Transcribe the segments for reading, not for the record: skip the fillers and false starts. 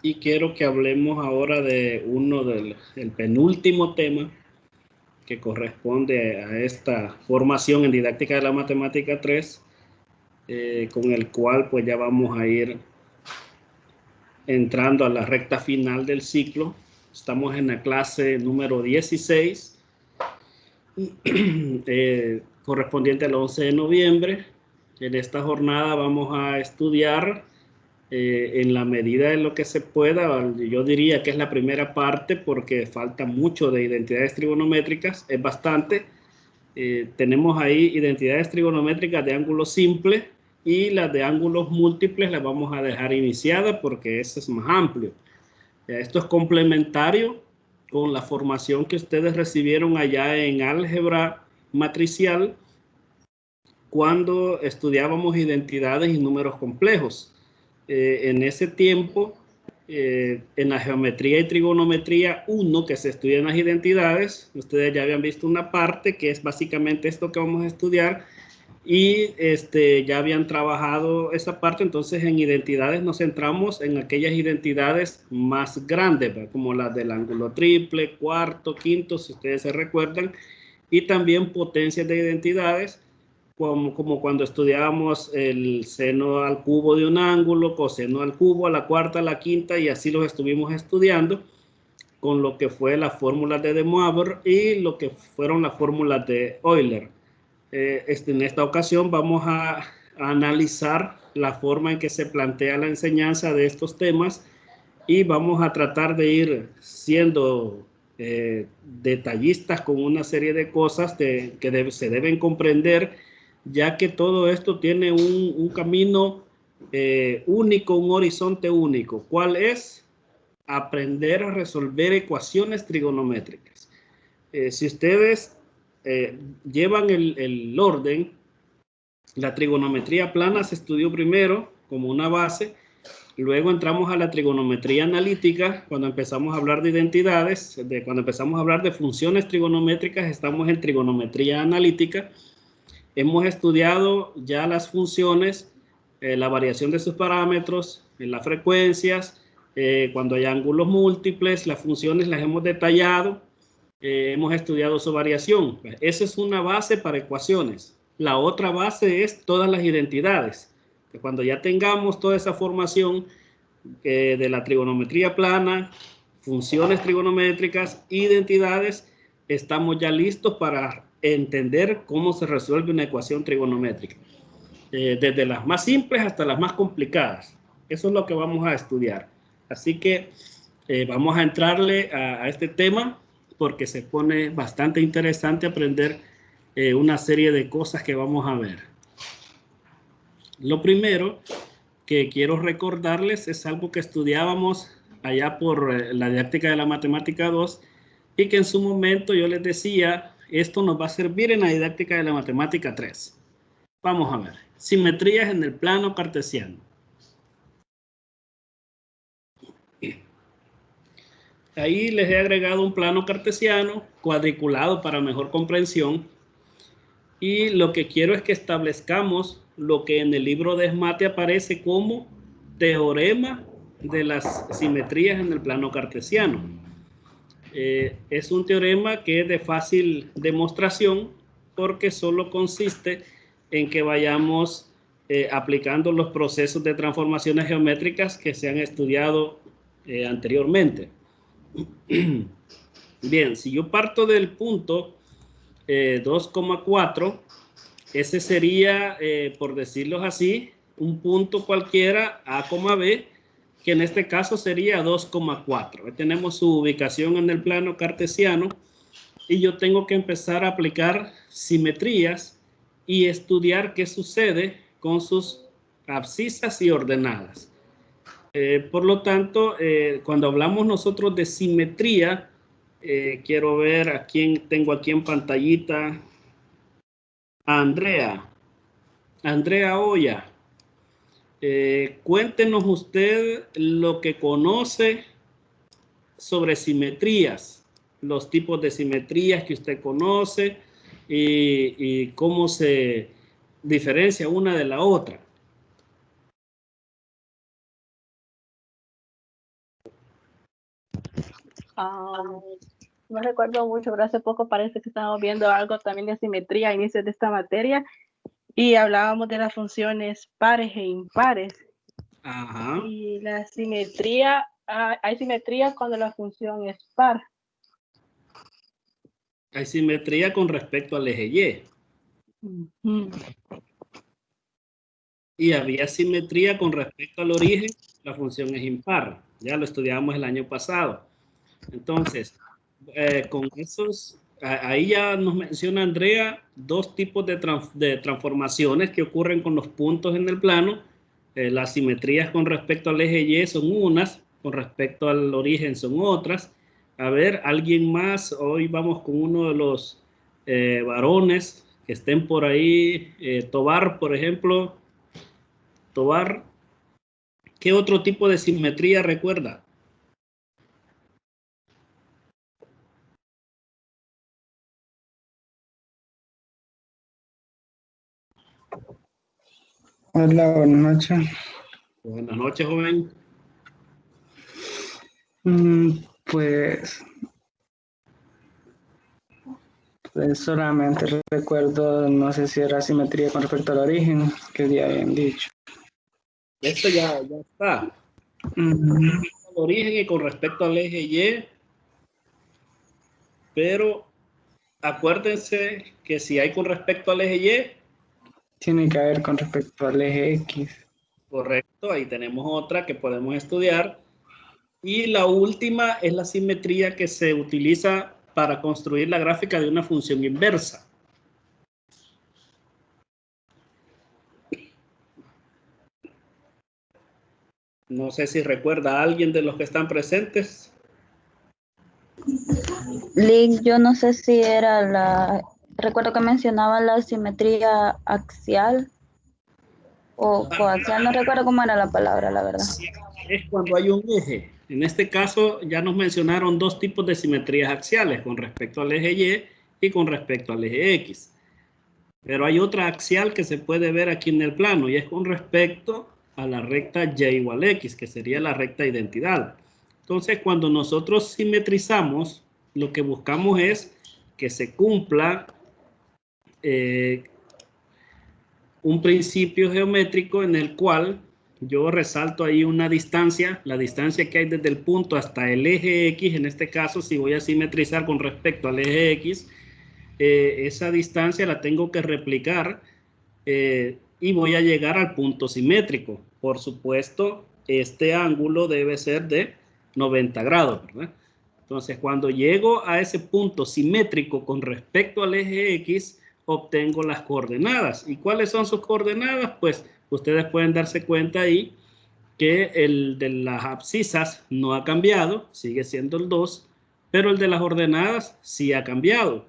y quiero que hablemos ahora de el penúltimo tema que corresponde a esta formación en didáctica de la matemática 3, con el cual pues ya vamos a ir entrando a la recta final del ciclo. Estamos en la clase número 16, correspondiente al 11 de noviembre. En esta jornada vamos a estudiar en la medida de lo que se pueda. Yo diría que es la primera parte porque falta mucho de identidades trigonométricas, es bastante. Tenemos ahí identidades trigonométricas de ángulos simples y las de ángulos múltiples las vamos a dejar iniciadas porque eso es más amplio. Esto es complementario con la formación que ustedes recibieron allá en álgebra matricial cuando estudiábamos identidades y números complejos. En ese tiempo, en la geometría y trigonometría 1, que se estudian las identidades, ustedes ya habían visto una parte que es básicamente esto que vamos a estudiar, y ya habían trabajado esa parte. Entonces en identidades nos centramos en aquellas identidades más grandes, ¿verdad? Como las del ángulo triple, cuarto, quinto, si ustedes se recuerdan, y también potencias de identidades, como cuando estudiábamos el seno al cubo de un ángulo, coseno al cubo, a la cuarta, a la quinta, y así los estuvimos estudiando con lo que fue las fórmulas de De Moivre y lo que fueron las fórmulas de Euler. En esta ocasión vamos a analizar la forma en que se plantea la enseñanza de estos temas y vamos a tratar de ir siendo detallistas con una serie de cosas que se deben comprender, ya que todo esto tiene un camino único, un horizonte único. ¿Cuál es? Aprender a resolver ecuaciones trigonométricas. Si ustedes llevan el orden, la trigonometría plana se estudió primero como una base. Luego entramos a la trigonometría analítica, cuando empezamos a hablar de identidades, cuando empezamos a hablar de funciones trigonométricas, estamos en trigonometría analítica. Hemos estudiado ya las funciones, la variación de sus parámetros, las frecuencias, cuando hay ángulos múltiples, las funciones las hemos detallado, hemos estudiado su variación. Esa es una base para ecuaciones. La otra base es todas las identidades. Cuando ya tengamos toda esa formación de la trigonometría plana, funciones trigonométricas, identidades, estamos ya listos para entender cómo se resuelve una ecuación trigonométrica, desde las más simples hasta las más complicadas. Eso es lo que vamos a estudiar. Así que vamos a entrarle a este tema porque se pone bastante interesante aprender una serie de cosas que vamos a ver. Lo primero que quiero recordarles es algo que estudiábamos allá por la didáctica de la matemática 2 y que en su momento yo les decía, esto nos va a servir en la didáctica de la matemática 3. Vamos a ver, simetrías en el plano cartesiano. Ahí les he agregado un plano cartesiano cuadriculado para mejor comprensión, y lo que quiero es que establezcamos lo que en el libro de Esmate aparece como teorema de las simetrías en el plano cartesiano. Es un teorema que es de fácil demostración porque solo consiste en que vayamos aplicando los procesos de transformaciones geométricas que se han estudiado anteriormente. Bien, si yo parto del punto 2,4, ese sería, por decirlo así, un punto cualquiera, A, B, que en este caso sería 2,4. Tenemos su ubicación en el plano cartesiano y yo tengo que empezar a aplicar simetrías y estudiar qué sucede con sus abscisas y ordenadas. Por lo tanto, cuando hablamos nosotros de simetría, quiero ver a quién tengo aquí en pantallita. A Andrea Oya. Cuéntenos usted lo que conoce sobre simetrías, los tipos de simetrías que usted conoce y cómo se diferencia una de la otra. No recuerdo mucho, pero hace poco parece que estábamos viendo algo también de simetría a inicios de esta materia y hablábamos de las funciones pares e impares. Ajá. Y la simetría, hay simetría cuando la función es par. Hay simetría con respecto al eje Y. Y había simetría con respecto al origen, la función es impar. Ya lo estudiamos el año pasado. Entonces, con esos, ahí ya nos menciona Andrea dos tipos de transformaciones que ocurren con los puntos en el plano. Las simetrías con respecto al eje Y son unas, con respecto al origen son otras. A ver, alguien más, hoy vamos con uno de los varones que estén por ahí, Tobar, por ejemplo. Tobar, ¿qué otro tipo de simetría recuerda? Hola, buenas noches. Buenas noches, joven. Pues solamente recuerdo, no sé si era simetría con respecto al origen, que ya habían dicho. Esto ya está. Mm, Al origen y con respecto al eje Y, pero acuérdense que si hay con respecto al eje Y, Tiene que haber con respecto al eje X. correcto, ahí tenemos otra que podemos estudiar. Y la última es la simetría que se utiliza para construir la gráfica de una función inversa. No sé si recuerda a alguien de los que están presentes. Lick, yo no sé si era recuerdo que mencionaba la simetría axial o coaxial, no recuerdo cómo era la palabra, la verdad. Es cuando hay un eje. En este caso ya nos mencionaron dos tipos de simetrías axiales, con respecto al eje Y y con respecto al eje X. Pero hay otra axial que se puede ver aquí en el plano y es con respecto a la recta Y igual X, que sería la recta identidad. Entonces, cuando nosotros simetrizamos, lo que buscamos es que se cumpla un principio geométrico en el cual yo resalto ahí una distancia, la distancia que hay desde el punto hasta el eje X, en este caso, si voy a simetrizar con respecto al eje X, esa distancia la tengo que replicar y voy a llegar al punto simétrico. Por supuesto, este ángulo debe ser de 90 grados, ¿verdad? Entonces, cuando llego a ese punto simétrico con respecto al eje X, obtengo las coordenadas. ¿Y cuáles son sus coordenadas? Pues ustedes pueden darse cuenta ahí que el de las abscisas no ha cambiado, sigue siendo el 2, pero el de las ordenadas sí ha cambiado.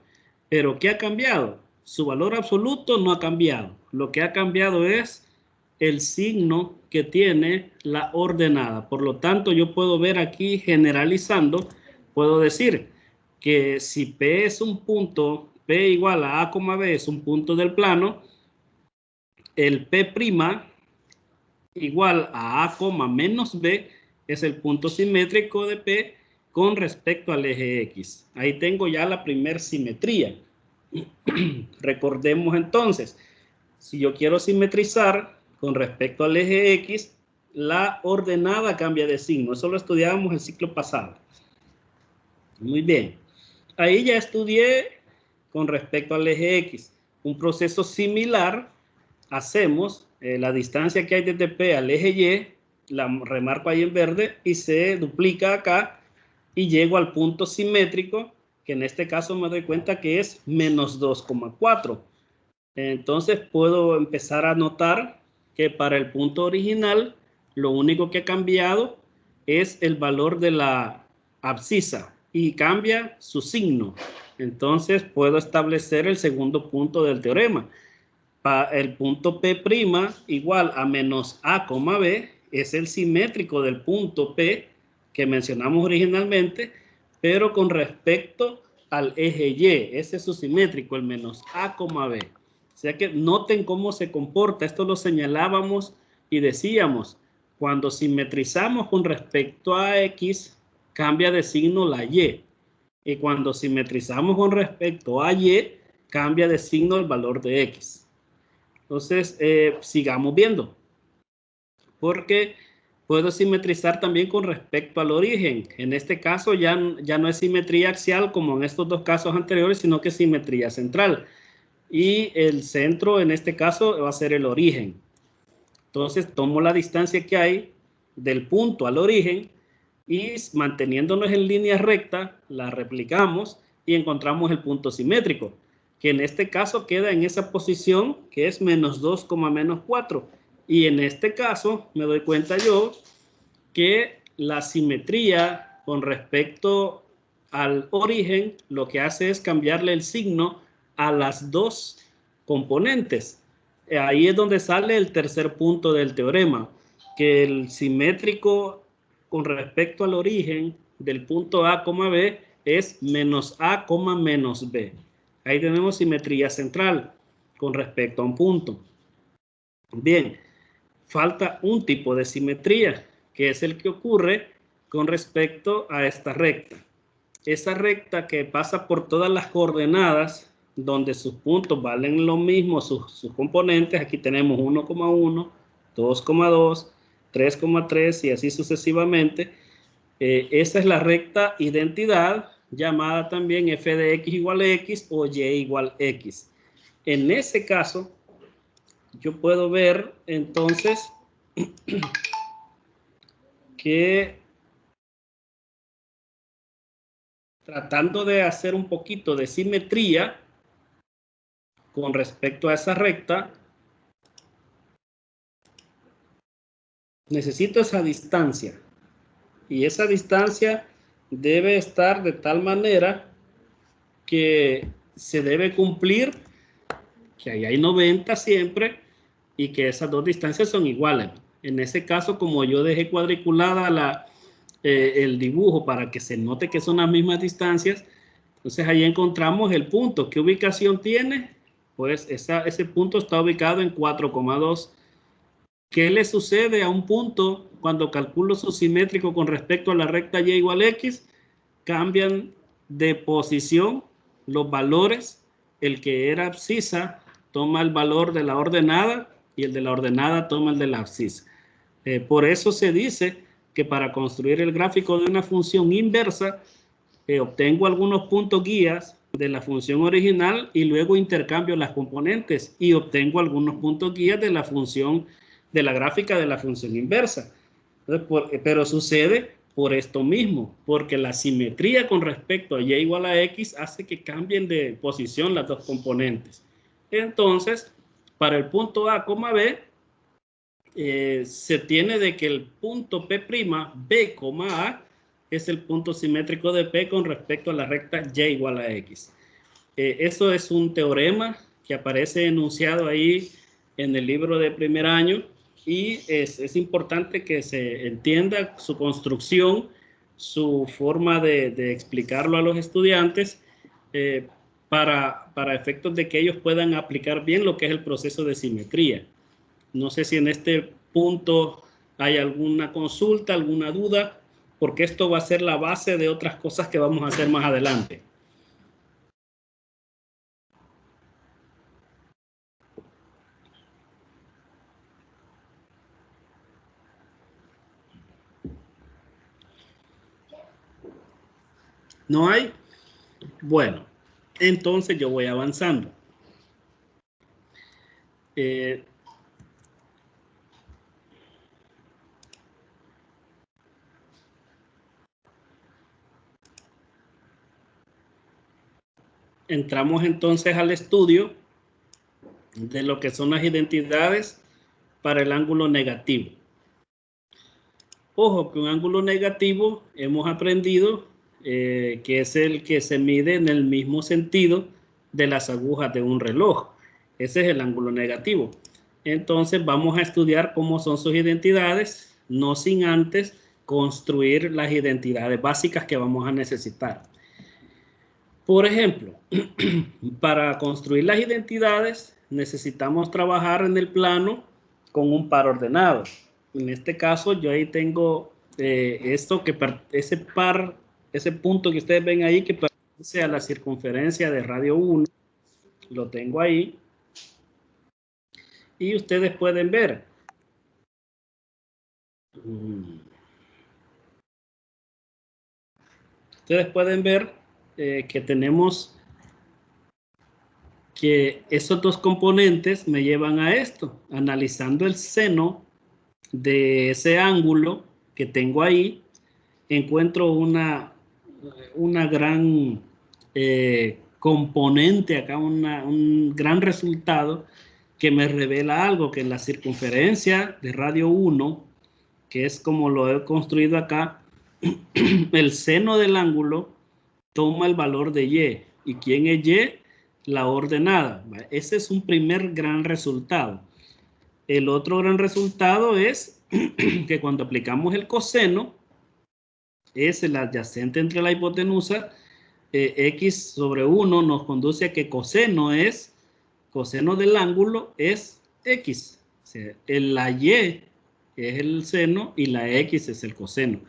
¿Pero qué ha cambiado? Su valor absoluto no ha cambiado. Lo que ha cambiado es el signo que tiene la ordenada. Por lo tanto, yo puedo ver aquí generalizando, puedo decir que si P es un punto, P igual a B es un punto del plano, el P' igual a menos B es el punto simétrico de P con respecto al eje X. Ahí tengo ya la primer simetría. Recordemos entonces, si yo quiero simetrizar con respecto al eje X, la ordenada cambia de signo. Eso lo estudiábamos el ciclo pasado. Muy bien. Ahí ya estudié con respecto al eje X. Un proceso similar hacemos la distancia que hay desde P al eje Y, la remarco ahí en verde, y se duplica acá y llego al punto simétrico, que en este caso me doy cuenta que es menos 2,4. Entonces puedo empezar a notar que para el punto original lo único que ha cambiado es el valor de la abscisa y cambia su signo. Entonces puedo establecer el segundo punto del teorema. El punto P' igual a menos A, B es el simétrico del punto P que mencionamos originalmente, pero con respecto al eje Y. Ese es su simétrico, el menos A, B. O sea que noten cómo se comporta. Esto lo señalábamos y decíamos, cuando simetrizamos con respecto a X, cambia de signo la Y. Y cuando simetrizamos con respecto a Y, cambia de signo el valor de X. Entonces, sigamos viendo. Porque puedo simetrizar también con respecto al origen. En este caso ya no es simetría axial como en estos dos casos anteriores, sino que es simetría central. Y el centro en este caso va a ser el origen. Entonces tomo la distancia que hay del punto al origen y manteniéndonos en línea recta, la replicamos y encontramos el punto simétrico, que en este caso queda en esa posición que es menos 2, menos 4. Y en este caso me doy cuenta yo que la simetría con respecto al origen lo que hace es cambiarle el signo a las dos componentes. Ahí es donde sale el tercer punto del teorema, que el simétrico con respecto al origen del punto A, B es menos A, menos B. Ahí tenemos simetría central con respecto a un punto. Bien, falta un tipo de simetría, que es el que ocurre con respecto a esta recta. Esa recta que pasa por todas las coordenadas, donde sus puntos valen lo mismo, sus componentes, aquí tenemos 1,1, 2,2, 3,3 y así sucesivamente. Esa es la recta identidad, llamada también f de x igual a x o y igual a x. En ese caso, yo puedo ver entonces que tratando de hacer un poquito de simetría con respecto a esa recta, necesito esa distancia. Y esa distancia debe estar de tal manera que se debe cumplir, que ahí hay 90 siempre, y que esas dos distancias son iguales. En ese caso, como yo dejé cuadriculada el dibujo para que se note que son las mismas distancias, entonces ahí encontramos el punto. ¿Qué ubicación tiene? Pues ese punto está ubicado en 4,2. ¿Qué le sucede a un punto cuando calculo su simétrico con respecto a la recta y igual a x? Cambian de posición los valores. El que era abscisa toma el valor de la ordenada y el de la ordenada toma el de la abscisa. Por eso se dice que para construir el gráfico de una función inversa, obtengo algunos puntos guías de la función original y luego intercambio las componentes y obtengo algunos puntos guías de la función de la gráfica de la función inversa. Entonces, pero sucede por esto mismo, porque la simetría con respecto a y igual a x hace que cambien de posición las dos componentes. Entonces, para el punto A, B, se tiene de que el punto P', B, A, es el punto simétrico de P con respecto a la recta y igual a x. Eso es un teorema que aparece enunciado ahí en el libro de primer año y es importante que se entienda su construcción, su forma de explicarlo a los estudiantes para efectos de que ellos puedan aplicar bien lo que es el proceso de simetría. No sé si en este punto hay alguna consulta, alguna duda, porque esto va a ser la base de otras cosas que vamos a hacer más adelante. ¿No hay? Bueno, entonces yo voy avanzando. Entramos entonces al estudio de lo que son las identidades para el ángulo negativo. Ojo, que un ángulo negativo hemos aprendido que es el que se mide en el mismo sentido de las agujas de un reloj. Ese es el ángulo negativo. Entonces vamos a estudiar cómo son sus identidades, no sin antes construir las identidades básicas que vamos a necesitar. Por ejemplo, para construir las identidades necesitamos trabajar en el plano con un par ordenado. En este caso yo ahí tengo ese punto que ustedes ven ahí que pertenece a la circunferencia de radio 1, lo tengo ahí. Y ustedes pueden ver. Ustedes pueden ver que tenemos que esos dos componentes me llevan a esto. Analizando el seno de ese ángulo que tengo ahí, encuentro una gran componente acá, un gran resultado que me revela algo, que en la circunferencia de radio 1, que es como lo he construido acá, el seno del ángulo toma el valor de y. ¿Y quién es y? La ordenada. Ese es un primer gran resultado. El otro gran resultado es que cuando aplicamos el coseno, es el adyacente entre la hipotenusa, x sobre 1 nos conduce a que coseno del ángulo es x. O sea, la y es el seno y la x es el coseno.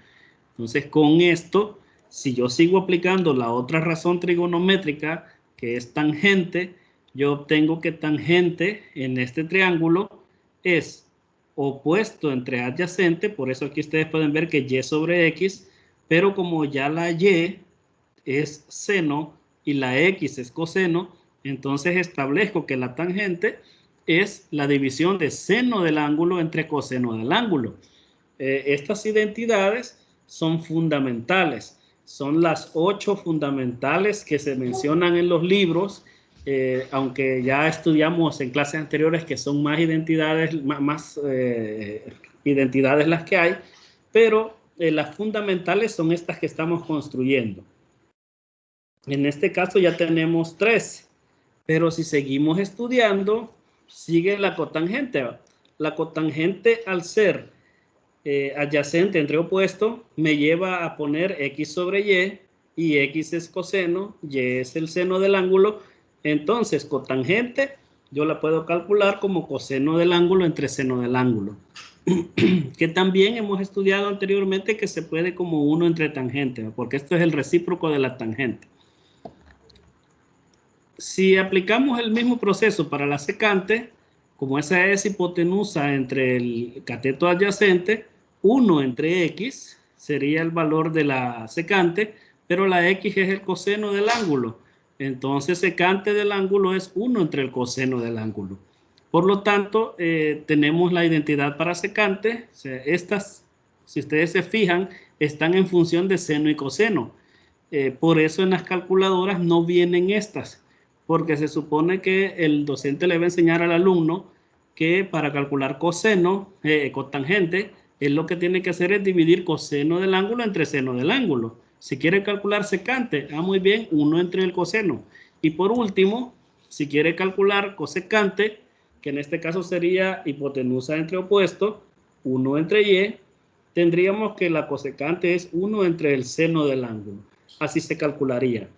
Entonces, con esto, si yo sigo aplicando la otra razón trigonométrica, que es tangente, yo obtengo que tangente en este triángulo es opuesto entre adyacente, por eso aquí ustedes pueden ver que y sobre x, pero como ya la y es seno y la x es coseno, entonces establezco que la tangente es la división de seno del ángulo entre coseno del ángulo. Estas identidades son fundamentales, son las 8 fundamentales que se mencionan en los libros, aunque ya estudiamos en clases anteriores que son más identidades, identidades las que hay, pero las fundamentales son estas que estamos construyendo. En este caso ya tenemos 3, pero si seguimos estudiando, sigue la cotangente. La cotangente, al ser adyacente entre opuesto, me lleva a poner x sobre y x es coseno, y es el seno del ángulo. Entonces, cotangente yo la puedo calcular como coseno del ángulo entre seno del ángulo. Que también hemos estudiado anteriormente que se puede como 1 entre tangente, porque esto es el recíproco de la tangente. Si aplicamos el mismo proceso para la secante, como esa es hipotenusa entre el cateto adyacente, 1 entre x sería el valor de la secante, pero la x es el coseno del ángulo. Entonces, secante del ángulo es 1 entre el coseno del ángulo. Por lo tanto, tenemos la identidad para secante. O sea, estas, si ustedes se fijan, están en función de seno y coseno. Por eso en las calculadoras no vienen estas, porque se supone que el docente le va a enseñar al alumno que para calcular coseno, cotangente, él lo que tiene que hacer es dividir coseno del ángulo entre seno del ángulo. Si quiere calcular secante, muy bien, 1 entre el coseno. Y por último, si quiere calcular cosecante, que en este caso sería hipotenusa entre opuesto, 1 entre y, tendríamos que la cosecante es 1 entre el seno del ángulo. Así se calcularía.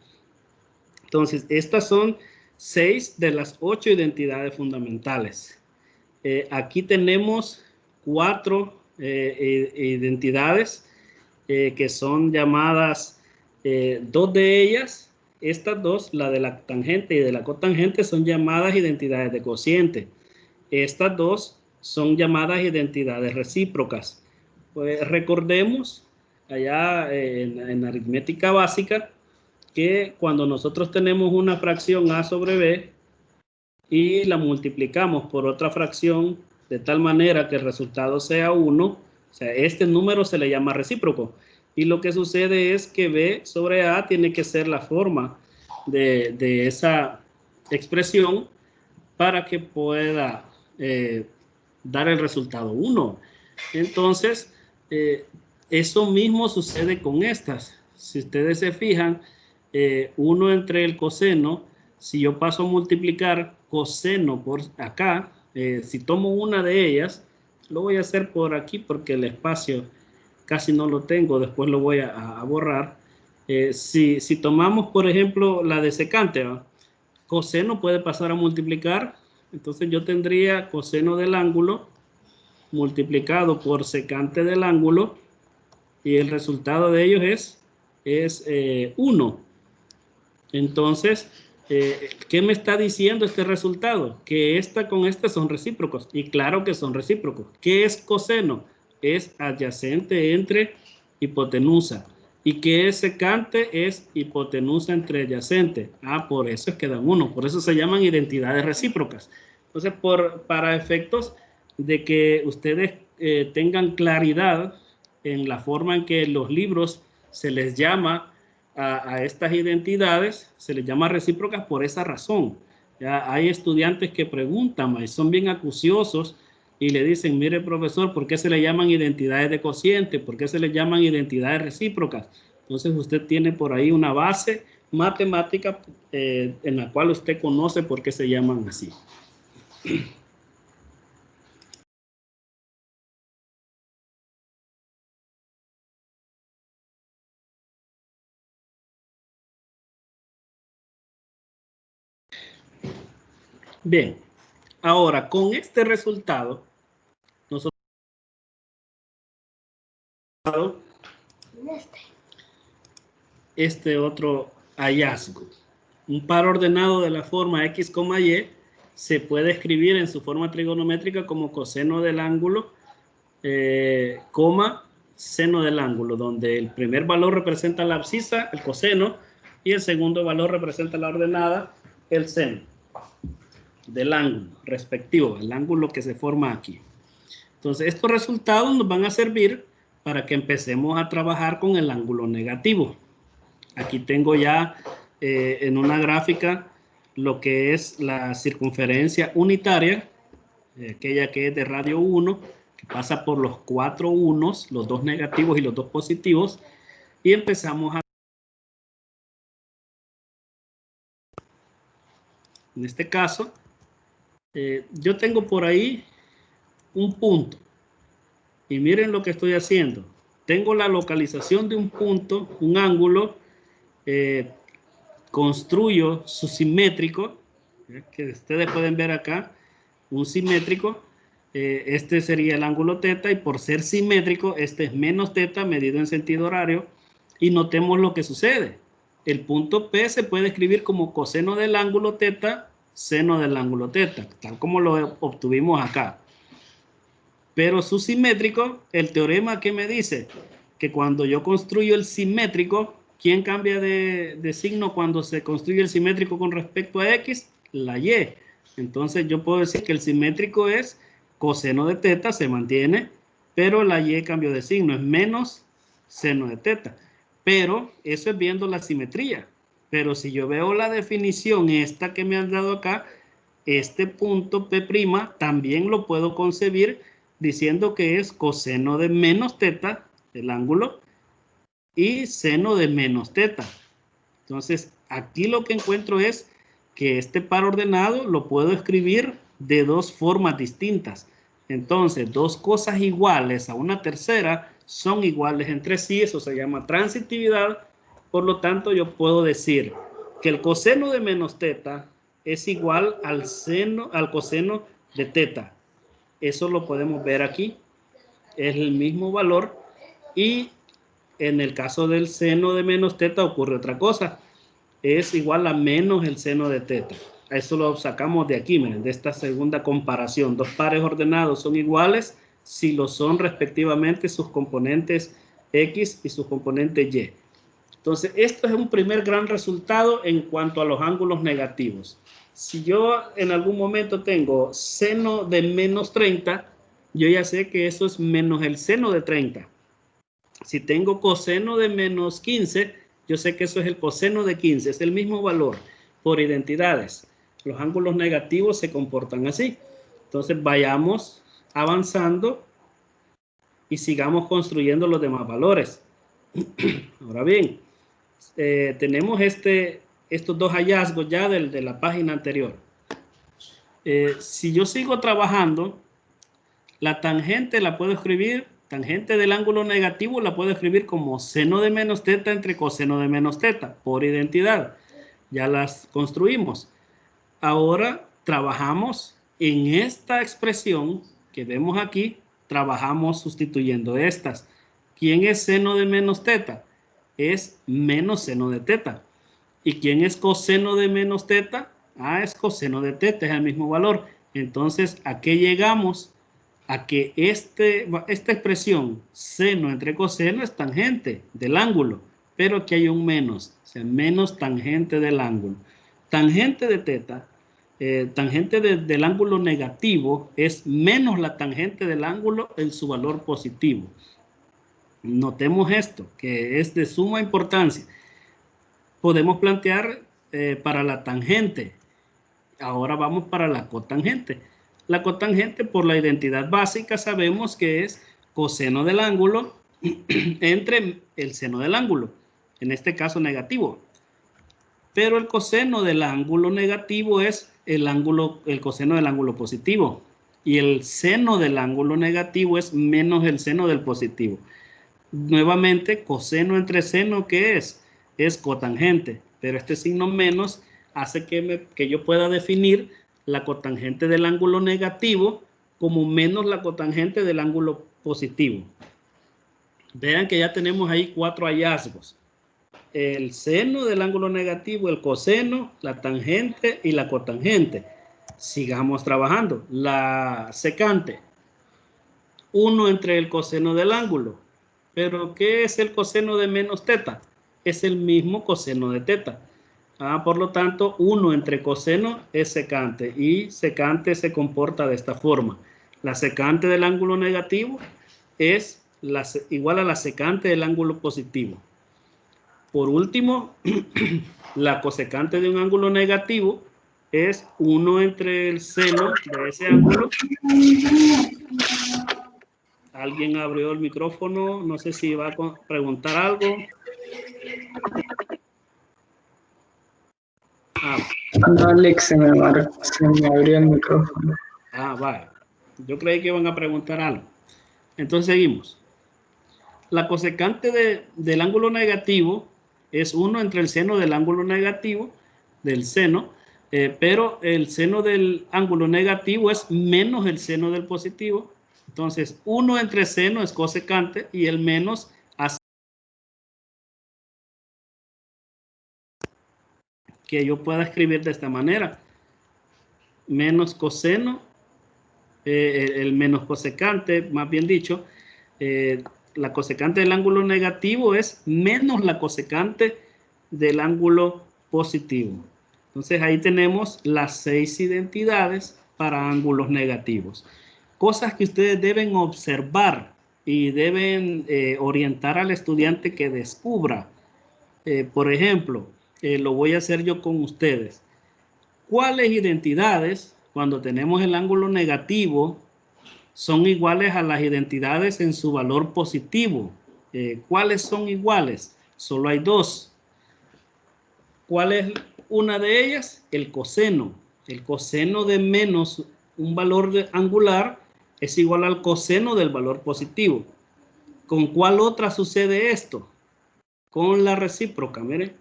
Entonces, estas son 6 de las 8 identidades fundamentales. Aquí tenemos 4 identidades que son llamadas, 2 de ellas, estas 2, la de la tangente y de la cotangente, son llamadas identidades de cociente. Estas 2 son llamadas identidades recíprocas. Pues recordemos allá en aritmética básica que cuando nosotros tenemos una fracción a sobre b y la multiplicamos por otra fracción de tal manera que el resultado sea 1, o sea, este número se le llama recíproco. Y lo que sucede es que b sobre a tiene que ser la forma de esa expresión para que pueda dar el resultado 1. Entonces, eso mismo sucede con estas. Si ustedes se fijan, 1 entre el coseno, si yo paso a multiplicar coseno por acá, si tomo una de ellas, lo voy a hacer por aquí porque el espacio casi no lo tengo, después lo voy a borrar. Si tomamos, por ejemplo, la de secante, ¿va? Coseno puede pasar a multiplicar, entonces yo tendría coseno del ángulo multiplicado por secante del ángulo, y el resultado de ellos es 1. Entonces, ¿qué me está diciendo este resultado? Que esta con esta son recíprocos, y claro que son recíprocos. ¿Qué es coseno? Es adyacente entre hipotenusa. ¿Y qué es secante? Es hipotenusa entre adyacente. Ah, por eso es que dan 1, por eso se llaman identidades recíprocas. Entonces, para efectos de que ustedes tengan claridad en la forma en que los libros se les llama a estas identidades, se les llama recíprocas por esa razón. Ya hay estudiantes que preguntan y son bien acuciosos y le dicen, mire profesor, ¿por qué se le llaman identidades de cociente? ¿Por qué se le llaman identidades recíprocas? Entonces usted tiene por ahí una base matemática en la cual usted conoce por qué se llaman así. Bien, ahora con este resultado, nosotros este otro hallazgo. Un par ordenado de la forma x, y se puede escribir en su forma trigonométrica como coseno del ángulo, seno del ángulo, donde el primer valor representa la abscisa, el coseno, y el segundo valor representa la ordenada, el seno del ángulo respectivo, el ángulo que se forma aquí. Entonces, estos resultados nos van a servir para que empecemos a trabajar con el ángulo negativo. Aquí tengo ya en una gráfica lo que es la circunferencia unitaria, aquella que es de radio 1, que pasa por los 4 unos, los 2 negativos y los 2 positivos, y empezamos a... En este caso, yo tengo por ahí un punto, y miren lo que estoy haciendo. Tengo la localización de un punto, un ángulo, construyo su simétrico, que ustedes pueden ver acá, un simétrico, este sería el ángulo teta, y por ser simétrico, este es menos teta medido en sentido horario, y notemos lo que sucede. El punto P se puede escribir como coseno del ángulo teta, seno del ángulo teta, tal como lo obtuvimos acá. Pero su simétrico, el teorema que me dice que cuando yo construyo el simétrico, ¿quién cambia de signo cuando se construye el simétrico con respecto a X? La Y. Entonces yo puedo decir que el simétrico es coseno de teta, se mantiene, pero la Y cambió de signo, es menos seno de teta. Pero eso es viendo la simetría. Pero si yo veo la definición esta que me han dado acá, este punto P' también lo puedo concebir diciendo que es coseno de menos teta, el ángulo, y seno de menos teta. Entonces, aquí lo que encuentro es que este par ordenado lo puedo escribir de dos formas distintas. Entonces, dos cosas iguales a una tercera son iguales entre sí, eso se llama transitividad. Por lo tanto, yo puedo decir que el coseno de menos teta es igual al coseno de teta. Eso lo podemos ver aquí, es el mismo valor, y en el caso del seno de menos teta ocurre otra cosa, es igual a menos el seno de teta. Eso lo sacamos de aquí, miren, de esta segunda comparación. Dos pares ordenados son iguales si lo son respectivamente sus componentes X y sus componentes Y. Entonces, esto es un primer gran resultado en cuanto a los ángulos negativos. Si yo en algún momento tengo seno de menos 30, yo ya sé que eso es menos el seno de 30. Si tengo coseno de menos 15, yo sé que eso es el coseno de 15, es el mismo valor por identidades. Los ángulos negativos se comportan así. Entonces vayamos avanzando y sigamos construyendo los demás valores. Ahora bien, tenemos estos dos hallazgos ya de la página anterior. Si yo sigo trabajando, la tangente la puedo escribir, tangente del ángulo negativo la puedo escribir como seno de menos teta entre coseno de menos teta, por identidad. Ya las construimos. Ahora trabajamos en esta expresión que vemos aquí, trabajamos sustituyendo estas. ¿Quién es seno de menos teta? Es menos seno de teta. ¿Y quién es coseno de menos teta? Ah, es coseno de teta, es el mismo valor. Entonces, ¿a qué llegamos? A que esta expresión seno entre coseno es tangente del ángulo, pero aquí hay un menos, o sea, menos tangente del ángulo. Tangente de teta, tangente del ángulo negativo es menos la tangente del ángulo en su valor positivo. Notemos esto, que es de suma importancia. Podemos plantear para la tangente. Ahora vamos para la cotangente. La cotangente, por la identidad básica, sabemos que es coseno del ángulo entre el seno del ángulo, en este caso negativo. Pero el coseno del ángulo negativo es el coseno del ángulo positivo. Y el seno del ángulo negativo es menos el seno del positivo. Nuevamente, coseno entre seno, ¿qué es? Es cotangente, pero este signo menos hace que yo pueda definir la cotangente del ángulo negativo como menos la cotangente del ángulo positivo. Vean que ya tenemos ahí 4 hallazgos. El seno del ángulo negativo, el coseno, la tangente y la cotangente. Sigamos trabajando. La secante. 1 entre el coseno del ángulo. ¿Pero qué es el coseno de menos teta? Es el mismo coseno de teta. Por lo tanto, 1 entre coseno es secante y secante se comporta de esta forma. La secante del ángulo negativo es igual a la secante del ángulo positivo. Por último, la cosecante de un ángulo negativo es 1 entre el seno de ese ángulo. Alguien abrió el micrófono, no sé si va a preguntar algo. No, Alex, se me abrió el micrófono. Vale. Yo creí que iban a preguntar algo. Entonces seguimos. La cosecante del ángulo negativo es 1 entre el seno del ángulo negativo, del seno, pero el seno del ángulo negativo es menos el seno del positivo. Entonces, 1 entre seno es cosecante y el menos hace que yo pueda escribir de esta manera. Menos coseno, el menos cosecante, más bien dicho, la cosecante del ángulo negativo es menos la cosecante del ángulo positivo. Entonces ahí tenemos las 6 identidades para ángulos negativos. Cosas que ustedes deben observar y deben orientar al estudiante que descubra. Por ejemplo, lo voy a hacer yo con ustedes. ¿Cuáles identidades, cuando tenemos el ángulo negativo, son iguales a las identidades en su valor positivo? ¿Cuáles son iguales? Solo hay 2. ¿Cuál es una de ellas? El coseno. El coseno de menos un valor angular es igual al coseno del valor positivo. ¿Con cuál otra sucede esto? Con la recíproca, miren.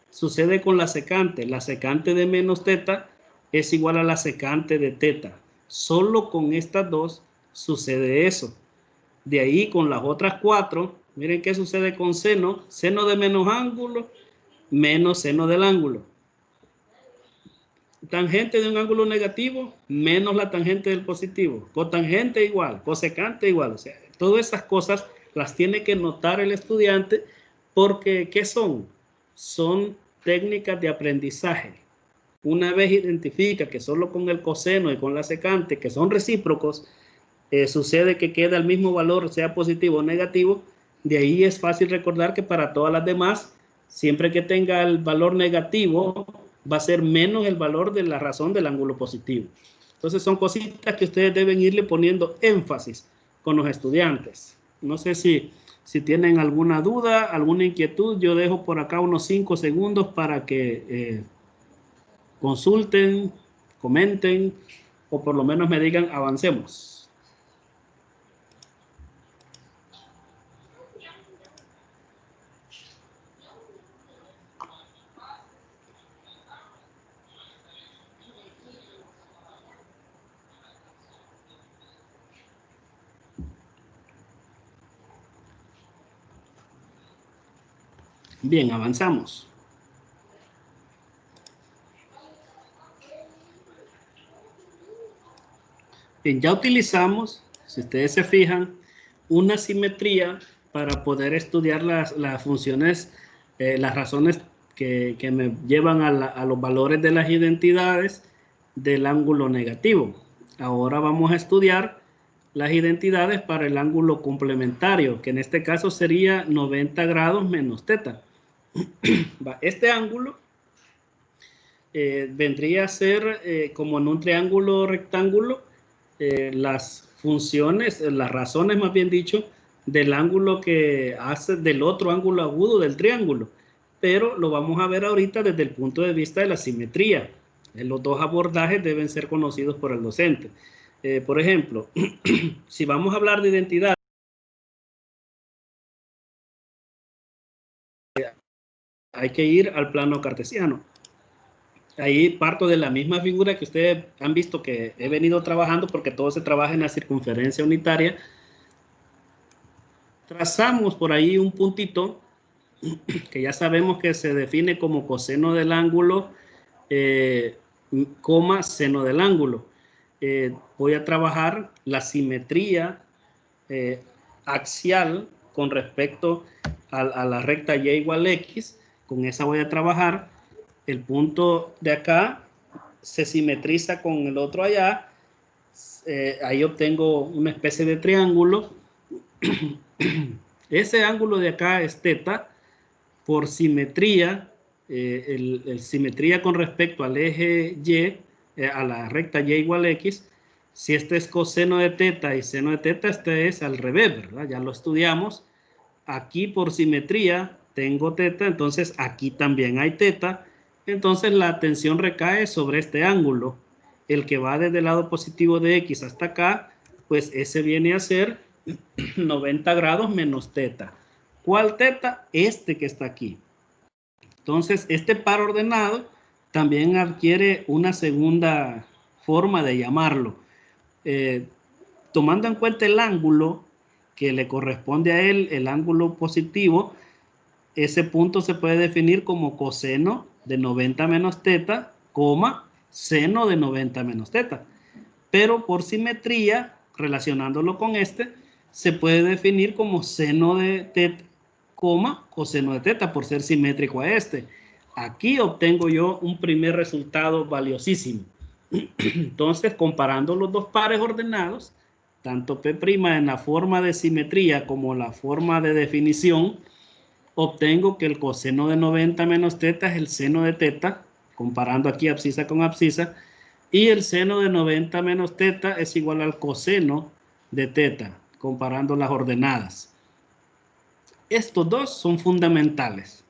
Sucede con la secante. La secante de menos teta es igual a la secante de teta. Solo con estas 2 sucede eso. De ahí con las otras 4, miren qué sucede con seno. Seno de menos ángulo, menos seno del ángulo. Tangente de un ángulo negativo, menos la tangente del positivo. Cotangente igual, cosecante igual. O sea, todas esas cosas las tiene que notar el estudiante porque, ¿qué son? Son técnicas de aprendizaje. Una vez identifica que solo con el coseno y con la secante, que son recíprocos, sucede que queda el mismo valor, sea positivo o negativo. De ahí es fácil recordar que para todas las demás, siempre que tenga el valor negativo, va a ser menos el valor de la razón del ángulo positivo. Entonces son cositas que ustedes deben irle poniendo énfasis con los estudiantes. No sé si tienen alguna duda, alguna inquietud. Yo dejo por acá unos 5 segundos para que consulten, comenten o por lo menos me digan avancemos. Bien, avanzamos. Bien, ya utilizamos, si ustedes se fijan, una simetría para poder estudiar las funciones, las razones que me llevan a los valores de las identidades del ángulo negativo. Ahora vamos a estudiar las identidades para el ángulo complementario, que en este caso sería 90 grados menos teta. Este ángulo vendría a ser como en un triángulo rectángulo, las funciones, las razones más bien dicho, del ángulo que hace del otro ángulo agudo del triángulo, pero lo vamos a ver ahorita desde el punto de vista de la simetría. Los dos abordajes deben ser conocidos por el docente. Por ejemplo, si vamos a hablar de identidad, hay que ir al plano cartesiano. Ahí parto de la misma figura que ustedes han visto que he venido trabajando, porque todo se trabaja en la circunferencia unitaria. Trazamos por ahí un puntito que ya sabemos que se define como coseno del ángulo, coma seno del ángulo. Voy a trabajar la simetría axial con respecto a la recta y igual a x. Con esa voy a trabajar. El punto de acá se simetriza con el otro allá. Ahí obtengo una especie de triángulo. Ese ángulo de acá es teta. Por simetría, el simetría con respecto al eje y, a la recta y igual a x, si este es coseno de teta y seno de teta, este es al revés, ¿verdad? Ya lo estudiamos. Aquí por simetría tengo teta, entonces aquí también hay teta. Entonces la atención recae sobre este ángulo. El que va desde el lado positivo de x hasta acá, pues ese viene a ser 90 grados menos teta. ¿Cuál teta? Este que está aquí. Entonces, este par ordenado también adquiere una segunda forma de llamarlo. Tomando en cuenta el ángulo que le corresponde a él, el ángulo positivo, ese punto se puede definir como coseno de 90 menos teta, coma, seno de 90 menos teta. Pero por simetría, relacionándolo con este, se puede definir como seno de teta, coma, coseno de teta, por ser simétrico a este. Aquí obtengo yo un primer resultado valiosísimo. Entonces, comparando los dos pares ordenados, tanto P' en la forma de simetría como la forma de definición, obtengo que el coseno de 90 menos teta es el seno de teta, comparando aquí abscisa con abscisa, y el seno de 90 menos teta es igual al coseno de teta, comparando las ordenadas. Estos dos son fundamentales,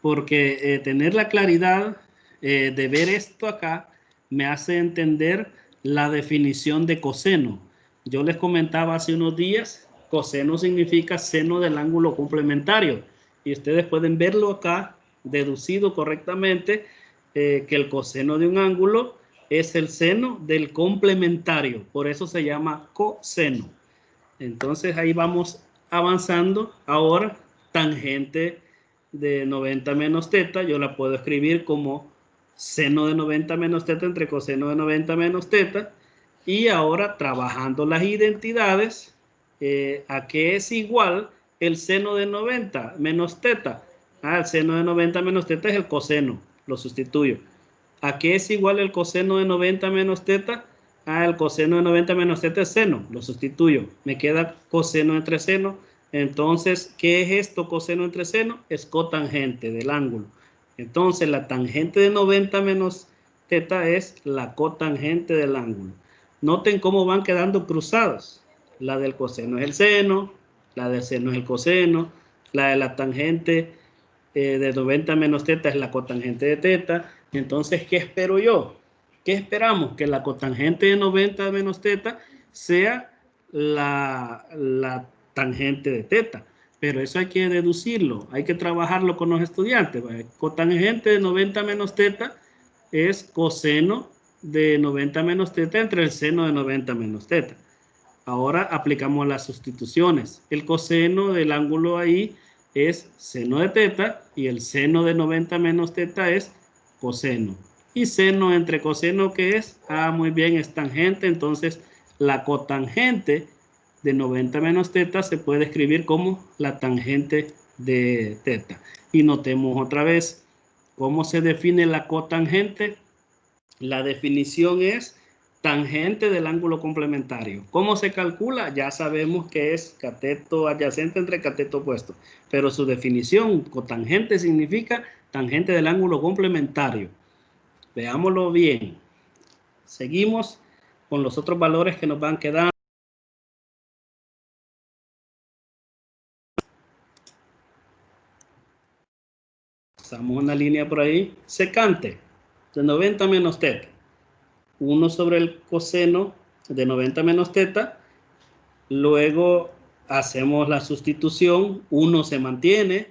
porque tener la claridad de ver esto acá me hace entender la definición de coseno. Yo les comentaba hace unos días, coseno significa seno del ángulo complementario, y ustedes pueden verlo acá, deducido correctamente, que el coseno de un ángulo es el seno del complementario, por eso se llama coseno. Entonces ahí vamos avanzando. Ahora, tangente de 90 menos teta, yo la puedo escribir como seno de 90 menos teta entre coseno de 90 menos teta. Y ahora, trabajando las identidades, ¿a qué es igual el seno de 90 menos teta? El seno de 90 menos teta es el coseno, lo sustituyo. ¿A qué es igual el coseno de 90 menos teta? El coseno de 90 menos teta es seno, lo sustituyo. Me queda coseno entre seno. Entonces, ¿qué es esto coseno entre seno? Es cotangente del ángulo. Entonces, la tangente de 90 menos teta es la cotangente del ángulo. Noten cómo van quedando cruzados. La del coseno es el seno, la del seno es el coseno, la de la tangente de 90 menos teta es la cotangente de teta. Entonces, ¿qué espero yo? ¿Qué esperamos? Que la cotangente de 90 menos teta sea la tangente de teta. Pero eso hay que deducirlo, hay que trabajarlo con los estudiantes. Cotangente de 90 menos teta es coseno de 90 menos teta entre el seno de 90 menos teta. Ahora aplicamos las sustituciones. El coseno del ángulo ahí es seno de teta y el seno de 90 menos teta es coseno. Y seno entre coseno, ¿qué es? Ah, muy bien, es tangente. Entonces, la cotangente de 90 menos teta se puede escribir como la tangente de teta. Y notemos otra vez cómo se define la cotangente. La definición es tangente del ángulo complementario. ¿Cómo se calcula? Ya sabemos que es cateto adyacente entre cateto opuesto. Pero su definición, cotangente, significa tangente del ángulo complementario. Veámoslo bien. Seguimos con los otros valores que nos van quedando. Pasamos una línea por ahí. Secante de 90 menos teta. 1 sobre el coseno de 90 menos teta. Luego hacemos la sustitución. 1 se mantiene.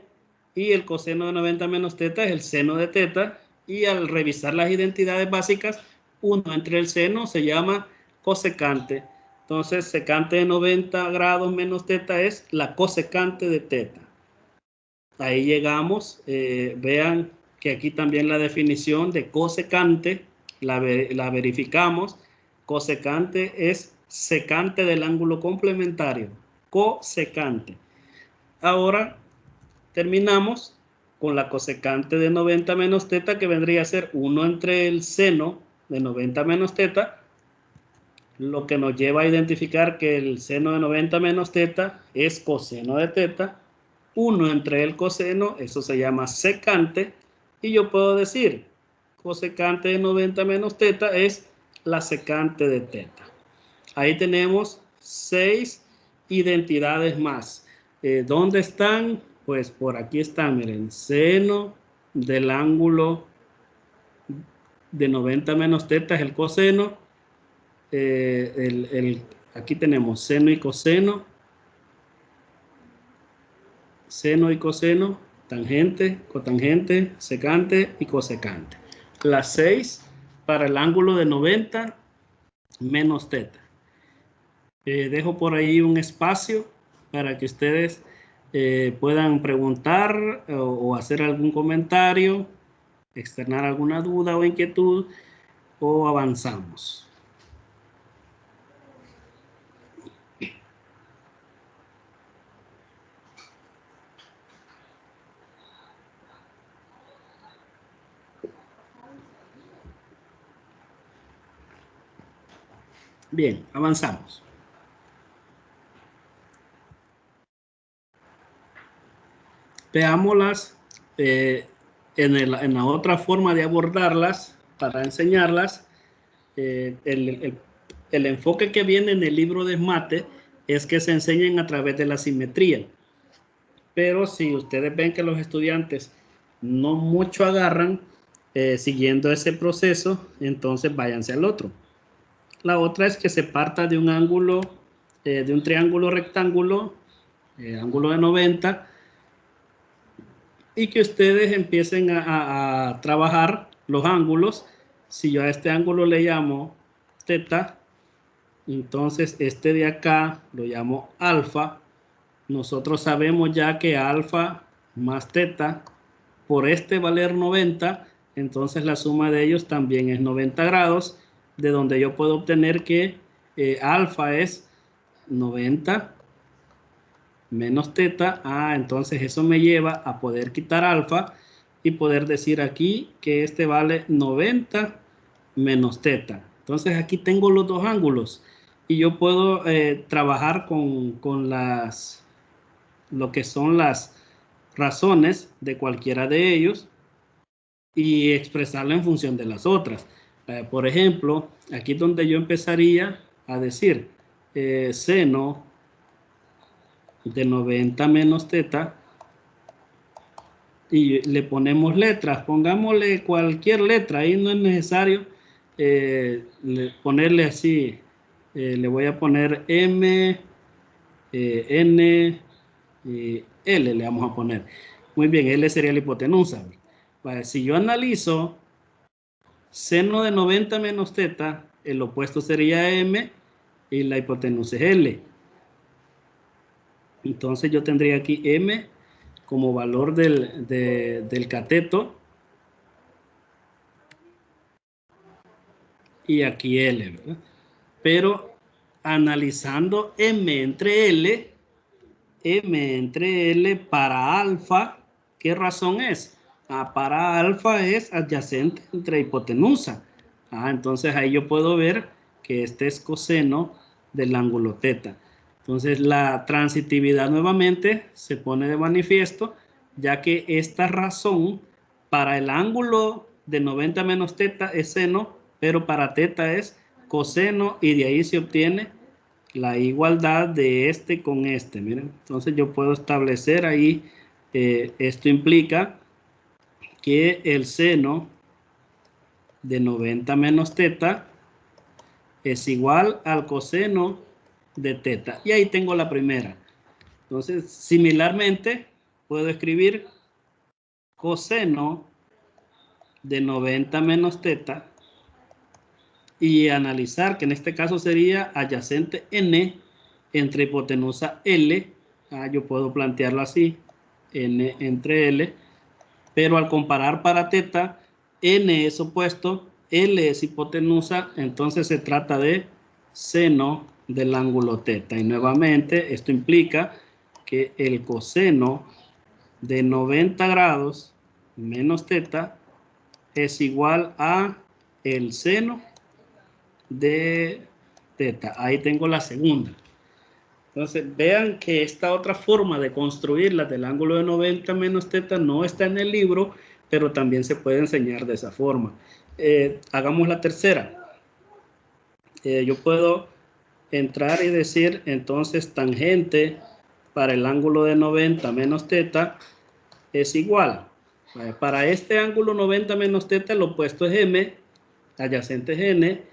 Y el coseno de 90 menos teta es el seno de teta. Y al revisar las identidades básicas, 1 entre el seno se llama cosecante. Entonces, secante de 90 grados menos teta es la cosecante de teta. Ahí llegamos. Vean que aquí también la definición de cosecante la verificamos. Cosecante es secante del ángulo complementario. Cosecante. Ahora terminamos con la cosecante de 90 menos teta, que vendría a ser 1 entre el seno de 90 menos teta, lo que nos lleva a identificar que el seno de 90 menos teta es coseno de teta. 1 entre el coseno, eso se llama secante, y yo puedo decir cosecante de 90 menos teta es la secante de teta. Ahí tenemos 6 identidades más. ¿Dónde están? Pues por aquí están, miren, seno del ángulo de 90 menos teta es el coseno. Aquí tenemos seno y coseno. Seno y coseno, tangente, cotangente, secante y cosecante. Las 6 para el ángulo de 90 menos teta. Dejo por ahí un espacio para que ustedes puedan preguntar o hacer algún comentario, externar alguna duda o inquietud, o avanzamos. Bien, avanzamos. Veámoslas en la otra forma de abordarlas para enseñarlas. El enfoque que viene en el libro de Mate es que se enseñen a través de la simetría. Pero si ustedes ven que los estudiantes no mucho agarran siguiendo ese proceso, entonces váyanse al otro. La otra es que se parta de un ángulo, de un triángulo rectángulo, ángulo de 90, y que ustedes empiecen a trabajar los ángulos. Si yo a este ángulo le llamo teta, entonces este de acá lo llamo alfa. Nosotros sabemos ya que alfa más teta por este valer 90, entonces la suma de ellos también es 90 grados, de donde yo puedo obtener que alfa es 90 menos teta. Entonces eso me lleva a poder quitar alfa y poder decir aquí que este vale 90 menos teta. Entonces aquí tengo los dos ángulos y yo puedo trabajar con lo que son las razones de cualquiera de ellos y expresarla en función de las otras. Por ejemplo, aquí donde yo empezaría a decir seno de 90 menos teta, y le ponemos letras, pongámosle cualquier letra, ahí no es necesario ponerle así, le voy a poner M, N, L le vamos a poner. Muy bien, L sería la hipotenusa. Si yo analizo seno de 90 menos teta, el opuesto sería M y la hipotenusa es L. Entonces yo tendría aquí M como valor del cateto. Y aquí L, ¿verdad? Pero analizando M entre L para alfa, ¿qué razón es? Para alfa es adyacente entre hipotenusa. Entonces ahí yo puedo ver que este es coseno del ángulo teta. Entonces la transitividad nuevamente se pone de manifiesto, ya que esta razón para el ángulo de 90 menos teta es seno, pero para teta es coseno, y de ahí se obtiene la igualdad de este con este. Miren, entonces yo puedo establecer ahí, esto implica que el seno de 90 menos teta es igual al coseno de teta. Y ahí tengo la primera. Entonces, similarmente, puedo escribir coseno de 90 menos teta y analizar que en este caso sería adyacente n entre hipotenusa L. Yo puedo plantearlo así, n entre L, pero al comparar para teta, n es opuesto, L es hipotenusa, entonces se trata de seno del ángulo teta. Y nuevamente esto implica que el coseno de 90 grados menos teta es igual a el seno de teta. Ahí tengo la segunda. Entonces vean que esta otra forma de construirla del ángulo de 90 menos teta no está en el libro, pero también se puede enseñar de esa forma. Hagamos la tercera. Yo puedo entrar y decir entonces tangente para el ángulo de 90 menos teta es igual. Para este ángulo 90 menos teta el opuesto es m, adyacente es n.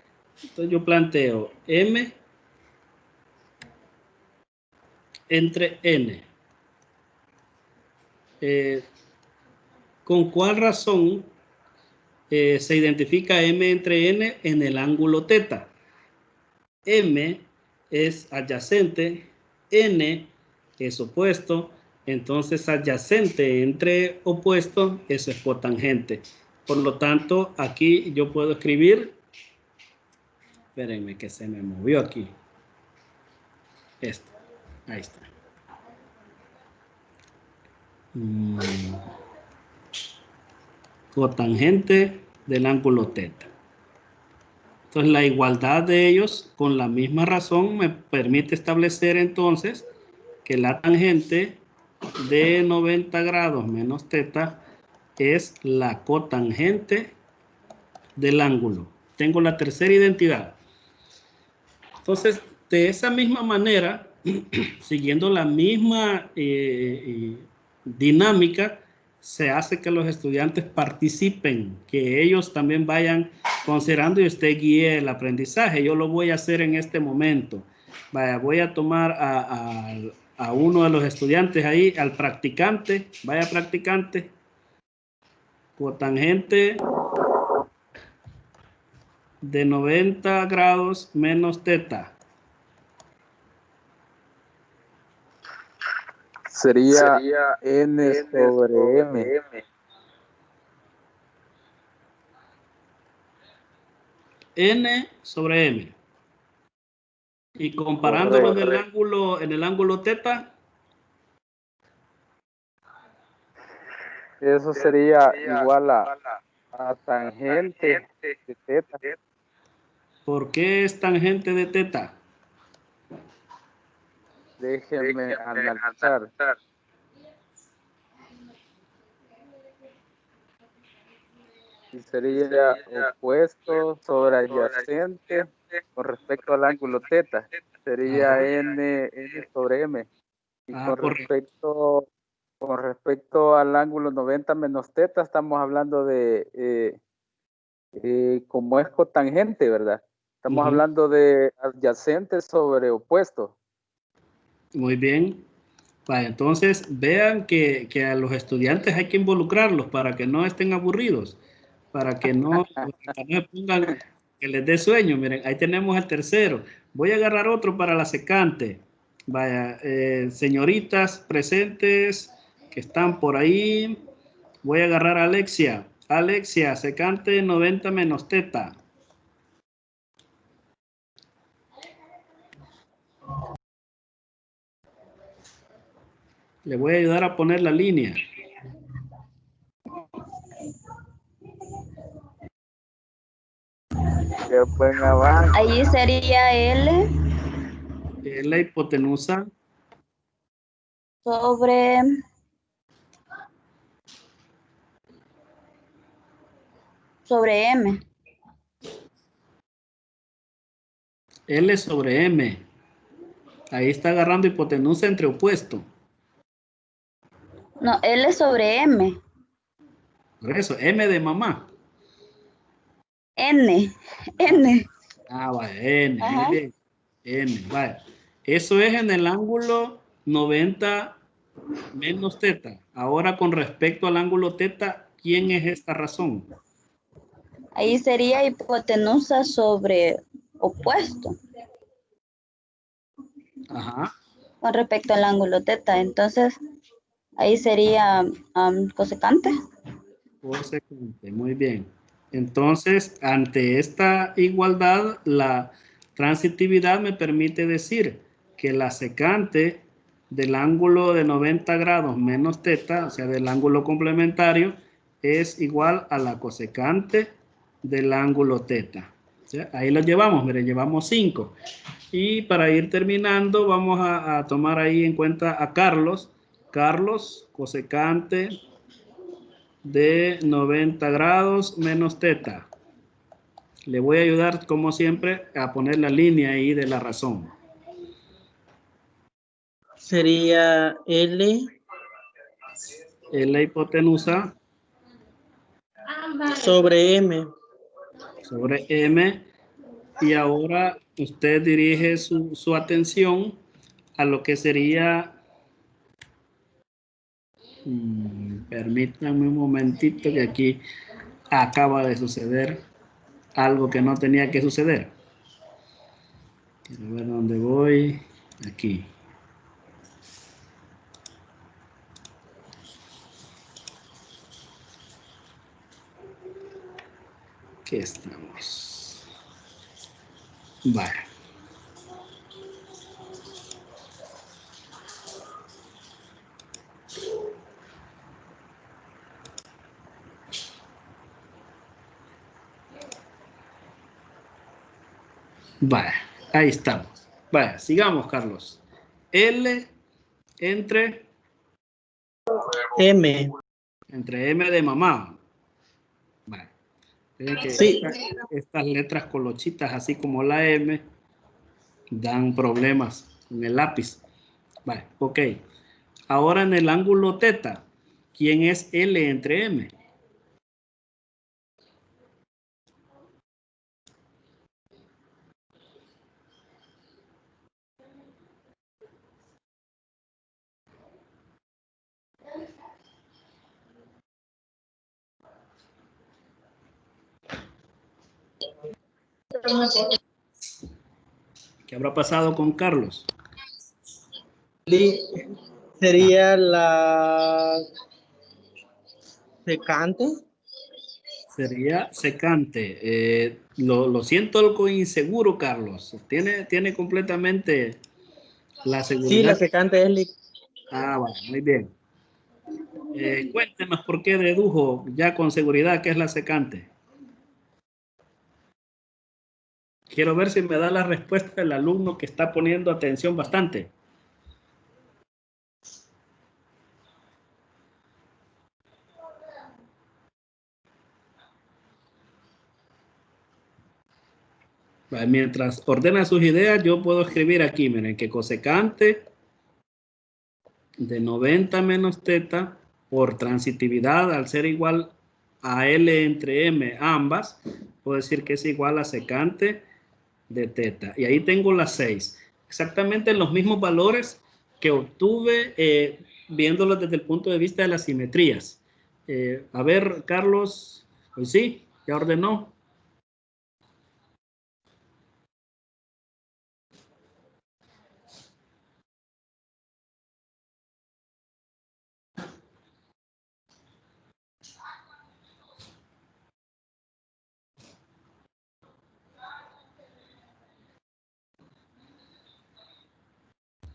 Entonces yo planteo m entre n. ¿Con cuál razón se identifica m entre n en el ángulo teta? M es adyacente, n es opuesto, entonces adyacente entre opuesto, eso es cotangente. Por lo tanto, aquí yo puedo escribir, espérenme que se me movió aquí, esto, ahí está. Cotangente del ángulo teta. Entonces la igualdad de ellos con la misma razón me permite establecer entonces que la tangente de 90 grados menos teta es la cotangente del ángulo. Tengo la tercera identidad. Entonces, de esa misma manera, siguiendo la misma dinámica, se hace que los estudiantes participen, que ellos también vayan considerando y usted guíe el aprendizaje. Yo lo voy a hacer en este momento. Vaya, voy a tomar a uno de los estudiantes ahí, al practicante. Vaya, practicante. Cotangente de 90 grados menos teta. Sería n sobre m. N sobre m. Y comparándolo en el ángulo teta. Eso sería igual a tangente de teta. ¿Por qué es tangente de teta? Déjenme analizar. Y sería opuesto sobre adyacente con respecto al ángulo teta. Sería n sobre m. Y con respecto al ángulo 90 menos teta, estamos hablando de como es cotangente, ¿verdad? Estamos hablando de adyacente sobre opuesto. Muy bien. Vale, entonces vean que a los estudiantes hay que involucrarlos para que no estén aburridos, para que no pongan que les dé sueño. Miren, ahí tenemos el tercero. Voy a agarrar otro para la secante. Vaya, señoritas presentes que están por ahí. Voy a agarrar a Alexia. Alexia, secante 90 menos teta. Le voy a ayudar a poner la línea. Qué buen avance. Allí sería L Es la hipotenusa sobre M. L sobre M. Ahí está agarrando hipotenusa entre opuesto. No, L sobre M. Por eso, M de mamá. N. Ah, vaya, N, muy Ajá. bien. N, vaya. Eso es en el ángulo 90 menos teta. Ahora con respecto al ángulo teta, ¿quién es esta razón? Ahí sería hipotenusa sobre opuesto Ajá. con respecto al ángulo teta. Entonces, ahí sería cosecante. Cosecante, muy bien. Entonces, ante esta igualdad, la transitividad me permite decir que la secante del ángulo de 90 grados menos teta, o sea, del ángulo complementario, es igual a la cosecante del ángulo teta. O sea, ahí lo llevamos, mire, llevamos 5. Y para ir terminando, vamos a tomar ahí en cuenta a Carlos. Carlos, cosecante de 90 grados menos teta. Le voy a ayudar, como siempre, a poner la línea ahí de la razón. Sería L Es la hipotenusa sobre M. sobre M. Y ahora usted dirige su atención a lo que sería... permítanme un momentito que aquí acaba de suceder algo que no tenía que suceder. Quiero ver dónde voy. Aquí. Aquí estamos. Vale. Vale, ahí estamos. Vale, sigamos, Carlos. L entre M. M de mamá. Vale. Miren que Sí. estas letras colochitas, así como la M, dan problemas con el lápiz. Vale, ok. Ahora en el ángulo teta, ¿quién es L entre M? ¿Qué habrá pasado con Carlos? Sería la secante. Sería secante. Lo siento algo inseguro, Carlos. Tiene completamente la Sí, seguridad. la secante es Ah, vale, muy bien. Cuéntenos por qué dedujo ya con seguridad que es la secante. Quiero ver si me da la respuesta el alumno que está poniendo atención bastante. Vale, mientras ordena sus ideas, yo puedo escribir aquí, miren, que cosecante de 90 menos teta por transitividad al ser igual a L entre M ambas, puedo decir que es igual a secante de teta. Y ahí tengo las 6. Exactamente los mismos valores que obtuve viéndolos desde el punto de vista de las simetrías. A ver, Carlos, pues sí, ya ordenó.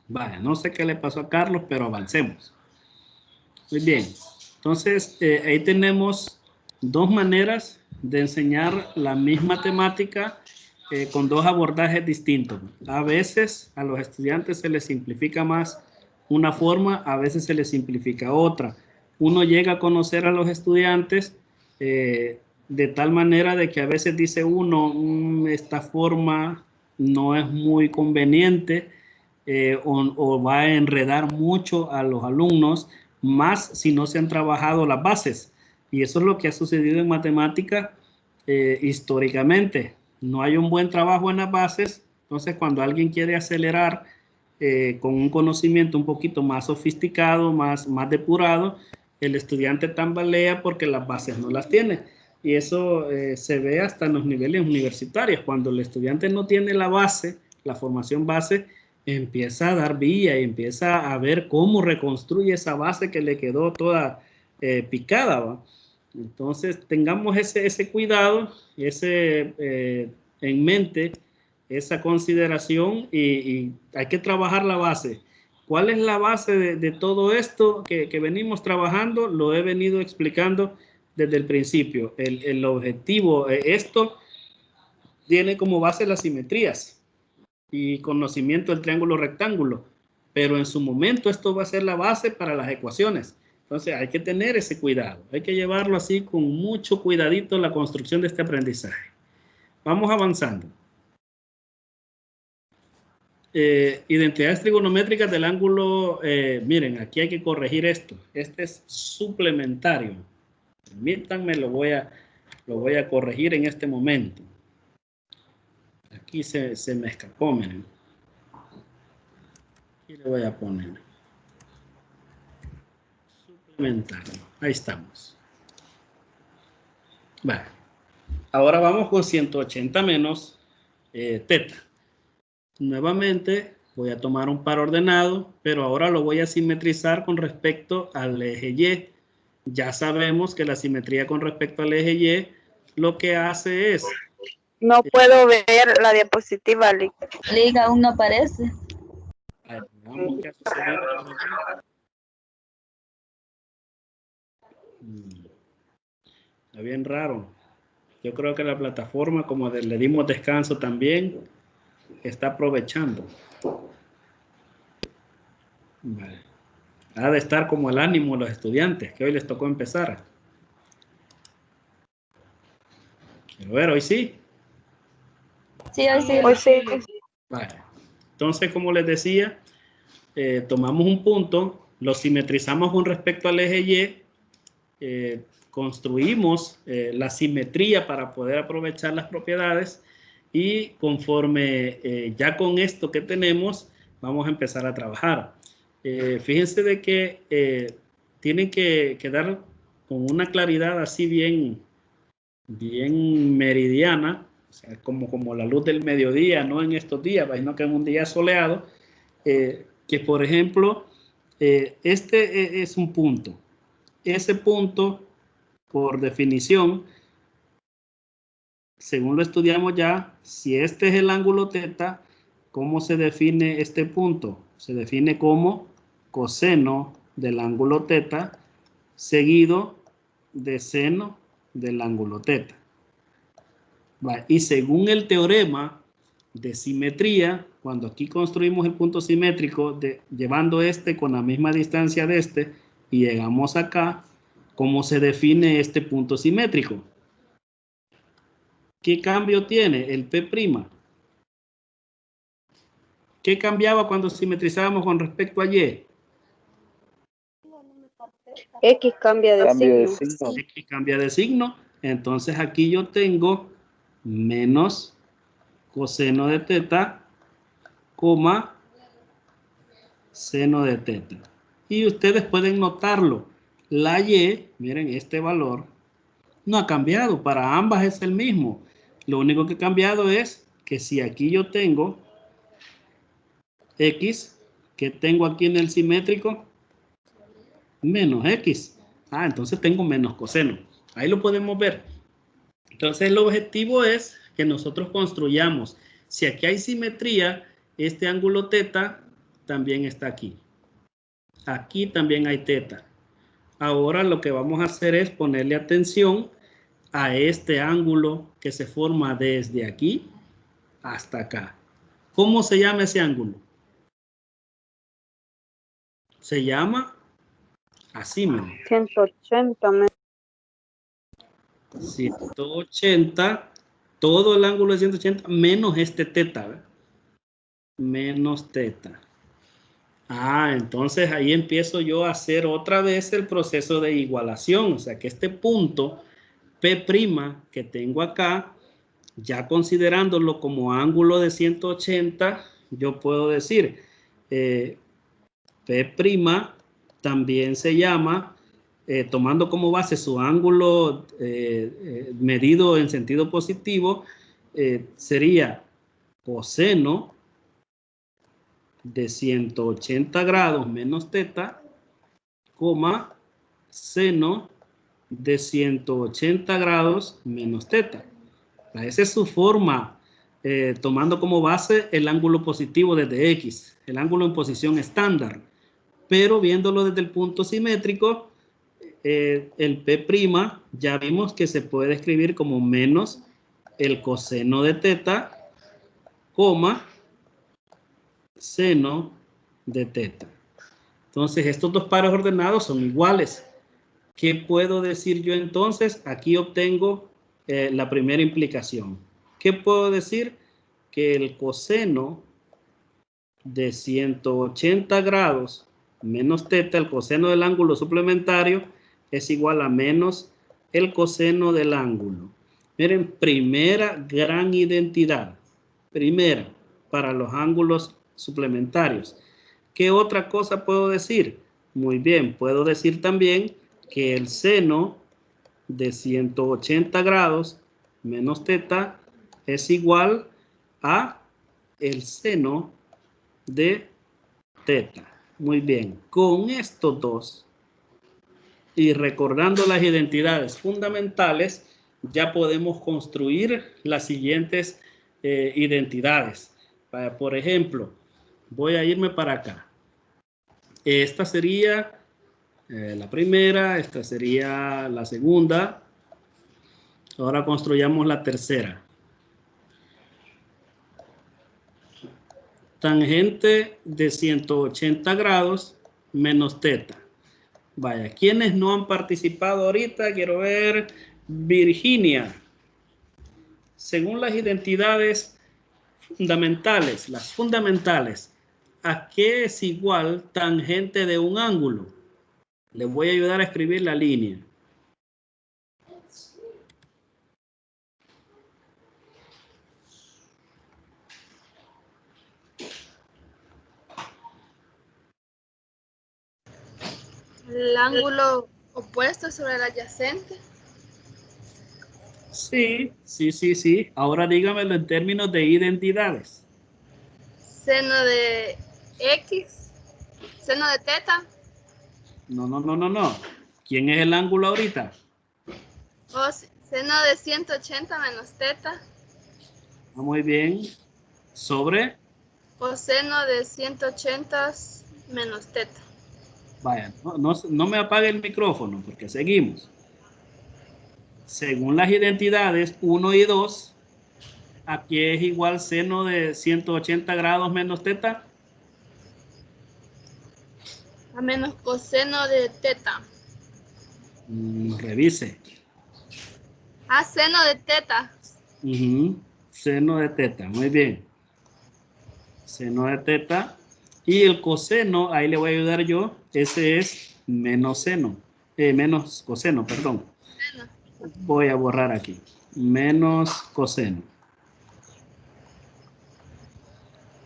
Vale, no sé qué le pasó a Carlos, pero avancemos. Muy bien. Entonces, ahí tenemos dos maneras de enseñar la misma temática con dos abordajes distintos. A veces a los estudiantes se les simplifica más una forma, a veces se les simplifica otra. Uno llega a conocer a los estudiantes de tal manera de que a veces dice uno, esta forma no es muy conveniente o va a enredar mucho a los alumnos, más si no se han trabajado las bases. Y eso es lo que ha sucedido en matemática históricamente. No hay un buen trabajo en las bases, entonces cuando alguien quiere acelerar con un conocimiento un poquito más sofisticado, más depurado, el estudiante tambalea porque las bases no las tiene. Y eso se ve hasta en los niveles universitarios. Cuando el estudiante no tiene la base, la formación base, empieza a dar vía y empieza a ver cómo reconstruye esa base que le quedó toda picada, ¿va? Entonces, tengamos ese cuidado, en mente, esa consideración y hay que trabajar la base. ¿Cuál es la base de todo esto que venimos trabajando? Lo he venido explicando desde el principio. El objetivo, esto tiene como base las simetrías y conocimiento del triángulo rectángulo, pero en su momento esto va a ser la base para las ecuaciones. Entonces hay que tener ese cuidado, hay que llevarlo así con mucho cuidadito la construcción de este aprendizaje. Vamos avanzando. Identidades trigonométricas del ángulo, miren, aquí hay que corregir esto. Este es suplementario. Permítanme, lo voy a corregir en este momento. Aquí se me escapó, miren. Aquí le voy a poner. Suplementario. Ahí estamos. Vale. Ahora vamos con 180 menos teta. Nuevamente voy a tomar un par ordenado, pero ahora lo voy a simetrizar con respecto al eje Y. Ya sabemos que la simetría con respecto al eje Y lo que hace es... No puedo ver la diapositiva, Lick. Lick aún no aparece. Ay, veamos qué ha sucedido por aquí. Está bien raro. Yo creo que la plataforma, como le dimos descanso también, está aprovechando. Vale. Ha de estar como el ánimo de los estudiantes, que hoy les tocó empezar. Quiero ver, hoy sí. Sí, hoy sí. Hoy sí. Vale. Entonces, como les decía, tomamos un punto, lo simetrizamos con respecto al eje Y, construimos la simetría para poder aprovechar las propiedades y conforme ya con esto que tenemos, vamos a empezar a trabajar. Fíjense de que tienen que quedar con una claridad así bien meridiana, o sea, como la luz del mediodía, no en estos días, sino que en un día soleado, que por ejemplo, este es un punto. Ese punto, por definición, según lo estudiamos ya, si este es el ángulo teta, ¿cómo se define este punto? Se define como coseno del ángulo teta seguido de seno del ángulo teta. Y según el teorema de simetría, cuando aquí construimos el punto simétrico, llevando este con la misma distancia de este, y llegamos acá, ¿cómo se define este punto simétrico? ¿Qué cambio tiene el P'? ¿Qué cambiaba cuando simetrizábamos con respecto a Y? X cambia de signo. X cambia de signo. Entonces aquí yo tengo menos coseno de teta, coma, seno de teta. Y ustedes pueden notarlo. La Y, miren, este valor no ha cambiado. Para ambas es el mismo. Lo único que ha cambiado es que si aquí yo tengo X, ¿qué tengo aquí en el simétrico? Menos X. Entonces tengo menos coseno. Ahí lo podemos ver. Entonces el objetivo es que nosotros construyamos. Si aquí hay simetría, este ángulo teta también está aquí. Aquí también hay teta. Ahora lo que vamos a hacer es ponerle atención a este ángulo que se forma desde aquí hasta acá. ¿Cómo se llama ese ángulo? Se llama asímetro. 180 menos. 180, todo el ángulo de 180 menos este teta, ¿verdad? Menos teta. Ah, entonces ahí empiezo yo a hacer otra vez el proceso de igualación. O sea que este punto P' que tengo acá, ya considerándolo como ángulo de 180, yo puedo decir P' también se llama, tomando como base su ángulo medido en sentido positivo, sería coseno de 180 grados menos teta, coma, seno de 180 grados menos teta. Esa es su forma, tomando como base el ángulo positivo desde X, el ángulo en posición estándar. Pero viéndolo desde el punto simétrico, el P' ya vimos que se puede escribir como menos el coseno de teta, coma, seno de teta. Entonces, estos dos pares ordenados son iguales. ¿Qué puedo decir yo entonces? Aquí obtengo la primera implicación. ¿Qué puedo decir? Que el coseno de 180 grados menos teta, el coseno del ángulo suplementario, es igual a menos el coseno del ángulo. Miren, primera gran identidad. Primera, para los ángulos suplementarios. ¿Qué otra cosa puedo decir? Muy bien, puedo decir también que el seno de 180 grados menos teta es igual a el seno de teta. Muy bien, con estos dos y recordando las identidades fundamentales, ya podemos construir las siguientes identidades. Por ejemplo, voy a irme para acá. Esta sería la primera, esta sería la segunda. Ahora construyamos la tercera. Tangente de 180 grados menos teta. Vaya, ¿quiénes no han participado ahorita? Quiero ver. Virginia. Según las identidades fundamentales, las fundamentales, ¿a qué es igual tangente de un ángulo? Les voy a ayudar a escribir la línea. El ángulo opuesto sobre el adyacente. Sí. Ahora dígamelo en términos de identidades. Seno de X. Seno de teta. No. ¿Quién es el ángulo ahorita? Seno de 180 menos teta. Muy bien. ¿Sobre? Coseno de 180 menos teta. Vaya, no me apague el micrófono porque seguimos. Según las identidades 1 y 2, aquí es igual seno de 180 grados menos teta. A menos coseno de teta. Revise. Seno de teta. Seno de teta, muy bien. Seno de teta. Y el coseno, ahí le voy a ayudar yo, ese es menos seno. Menos coseno, perdón. Voy a borrar aquí. Menos coseno.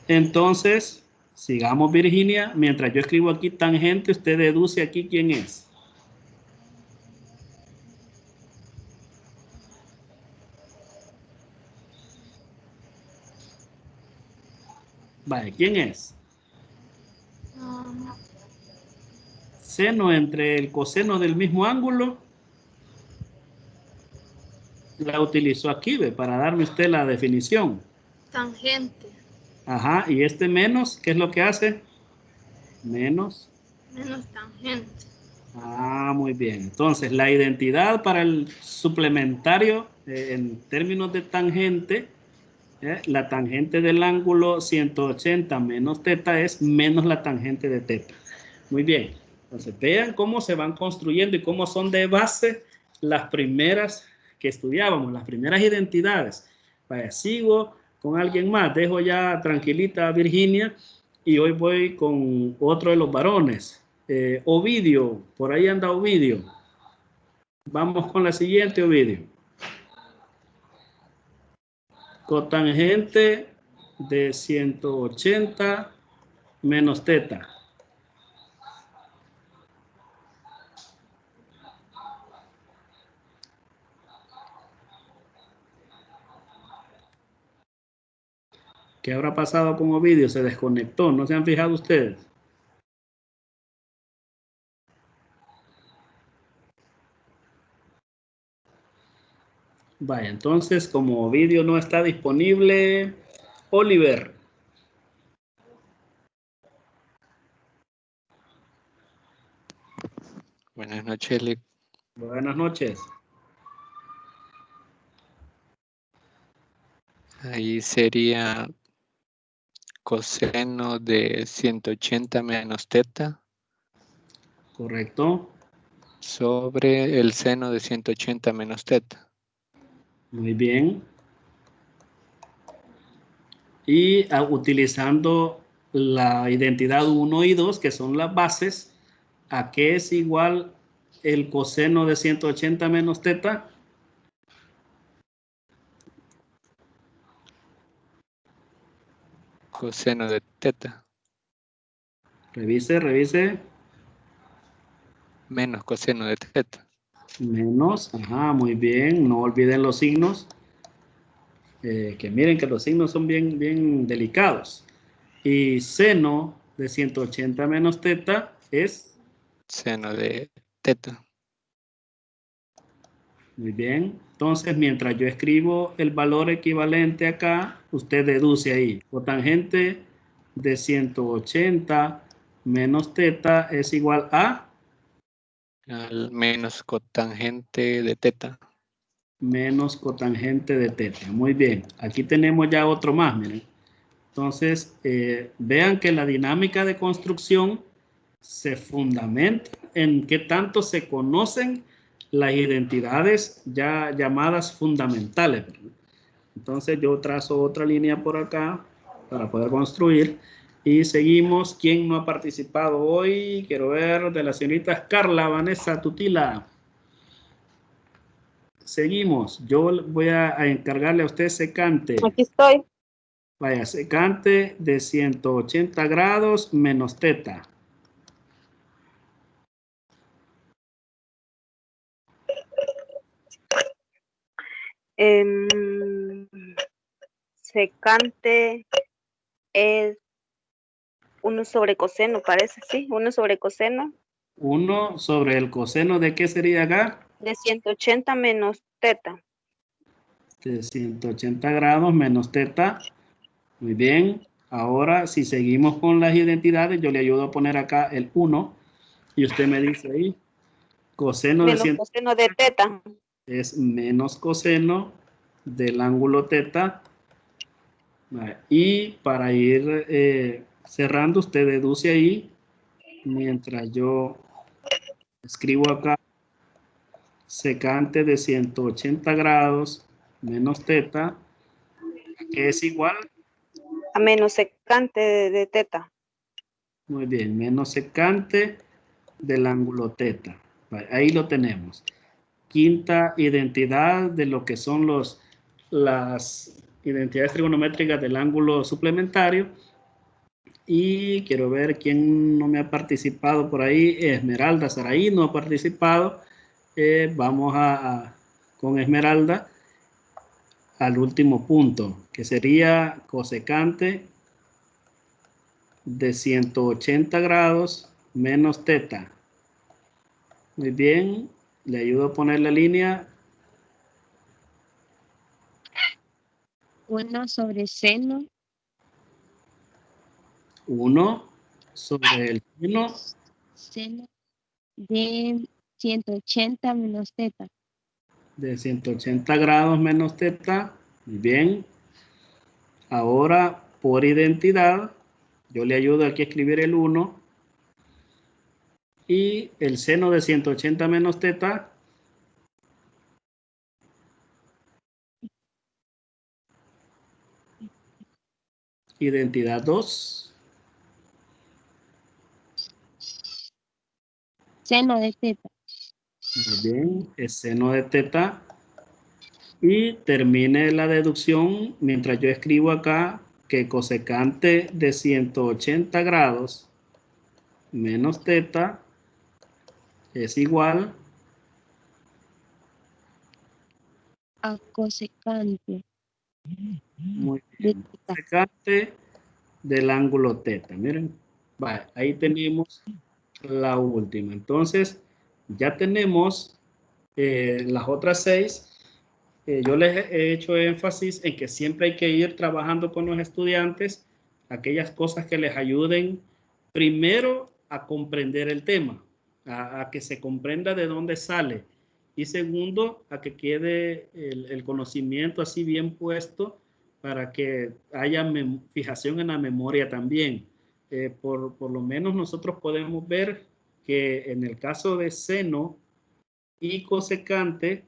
Entonces, sigamos Virginia. Mientras yo escribo aquí tangente, usted deduce aquí quién es. Vale, ¿quién es? Seno entre el coseno del mismo ángulo. La utilizó aquí, ¿ve? Para darme usted la definición. Tangente. Ajá, y este menos, ¿qué es lo que hace? Menos. Menos tangente. Ah, muy bien. Entonces, la identidad para el suplementario en términos de tangente, la tangente del ángulo 180 menos teta es menos la tangente de teta. Muy bien. Entonces, vean cómo se van construyendo y cómo son de base las primeras que estudiábamos, las primeras identidades. Vaya, sigo con alguien más. Dejo ya tranquilita a Virginia y hoy voy con otro de los varones. Ovidio, por ahí anda Ovidio. Vamos con la siguiente, Ovidio. Cotangente de 180 menos teta. ¿Qué habrá pasado con Ovidio? Se desconectó, ¿no se han fijado ustedes? Vaya, entonces como Ovidio no está disponible, Oliver. Buenas noches, Lick. Buenas noches. Ahí sería coseno de 180 menos teta. Correcto. Sobre el seno de 180 menos teta. Muy bien. Y utilizando la identidad 1 y 2, que son las bases, ¿a qué es igual el coseno de 180 menos teta? Coseno de teta. Revise, revise. Menos coseno de teta. Menos, ajá, muy bien. No olviden los signos. Que miren que los signos son bien, bien delicados. Y seno de 180 menos teta es... Seno de teta. Muy bien. Entonces, mientras yo escribo el valor equivalente acá, usted deduce ahí. Cotangente de 180 menos teta es igual a... Al menos cotangente de teta. Menos cotangente de teta. Muy bien. Aquí tenemos ya otro más, miren. Entonces, vean que la dinámica de construcción se fundamenta en qué tanto se conocen las identidades ya llamadas fundamentales. Entonces, yo trazo otra línea por acá para poder construir. Y seguimos. ¿Quién no ha participado hoy? Quiero ver de las señoritas Carla, Vanessa, Tutila. Seguimos. Yo voy a encargarle a usted secante. Aquí estoy. Vaya, secante de 180 grados menos teta. Secante es 1 sobre coseno, parece, sí, 1 sobre coseno. 1 sobre el coseno de qué sería acá? De 180 menos teta. De 180 grados menos teta. Muy bien. Ahora, si seguimos con las identidades, yo le ayudo a poner acá el 1 y usted me dice ahí, coseno de Menos 100 coseno de teta. es menos coseno del ángulo teta. Y para ir cerrando, usted deduce ahí, mientras yo escribo acá, secante de 180 grados menos teta, que es igual. A menos secante de teta. Muy bien, menos secante del ángulo teta. Ahí lo tenemos. Quinta identidad de lo que son las identidades trigonométricas del ángulo suplementario. Y quiero ver quién no me ha participado por ahí. Esmeralda Saraí no ha participado. Vamos con Esmeralda al último punto, que sería cosecante de 180 grados menos teta. Muy bien, le ayudo a poner la línea. 1 sobre seno. 1 sobre el seno Seno de 180 menos teta. de 180 grados menos teta. Muy bien. Ahora, por identidad, yo le ayudo aquí a escribir el 1. Y el seno de 180 menos teta. Identidad 2. Seno de teta. Muy bien, es seno de teta. Y termine la deducción mientras yo escribo acá que cosecante de 180 grados menos teta es igual A cosecante. muy De bien, teta. cosecante del ángulo teta. Miren, vale, ahí tenemos la última. Entonces, ya tenemos las otras 6. Yo les he hecho énfasis en que siempre hay que ir trabajando con los estudiantes aquellas cosas que les ayuden primero a comprender el tema, a que se comprenda de dónde sale, y segundo, a que quede el conocimiento así bien puesto para que haya fijación en la memoria también. Por lo menos nosotros podemos ver que en el caso de seno y cosecante,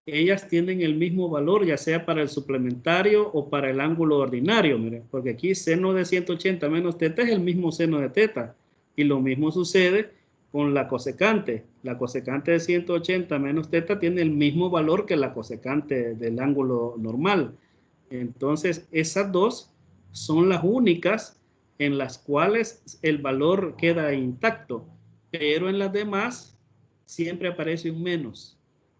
ellas tienen el mismo valor, ya sea para el suplementario o para el ángulo ordinario, miren, porque aquí seno de 180 menos teta es el mismo seno de teta, y lo mismo sucede con la cosecante. La cosecante de 180 menos teta tiene el mismo valor que la cosecante del ángulo normal. Entonces, esas dos son las únicas en las cuales el valor queda intacto, pero en las demás siempre aparece un menos.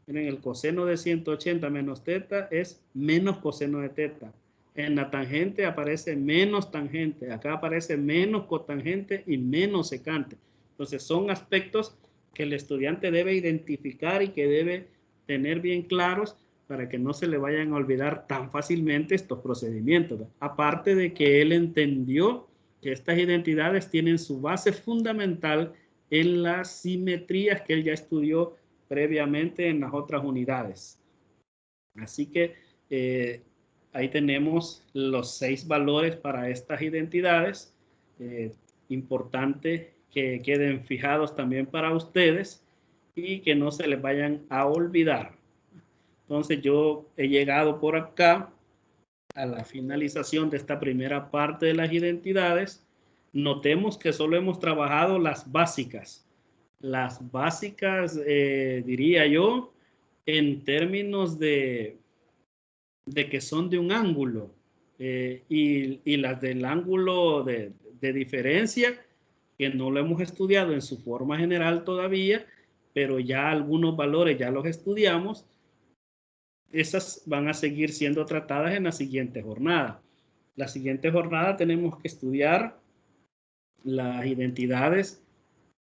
Miren, el coseno de 180 menos teta es menos coseno de teta. En la tangente aparece menos tangente. Acá aparece menos cotangente y menos secante. Entonces son aspectos que el estudiante debe identificar y que debe tener bien claros para que no se le vayan a olvidar tan fácilmente estos procedimientos. Aparte de que él entendió que estas identidades tienen su base fundamental en las simetrías que él ya estudió previamente en las otras unidades. Así que ahí tenemos los 6 valores para estas identidades. Importante que queden fijados también para ustedes y que no se les vayan a olvidar. Entonces yo he llegado por acá a la finalización de esta primera parte de las identidades. Notemos que solo hemos trabajado las básicas. Las básicas, diría yo, en términos de que son de un ángulo, y las del ángulo de diferencia, que no lo hemos estudiado en su forma general todavía, pero ya algunos valores ya los estudiamos. Esas van a seguir siendo tratadas en la siguiente jornada. La siguiente jornada tenemos que estudiar las identidades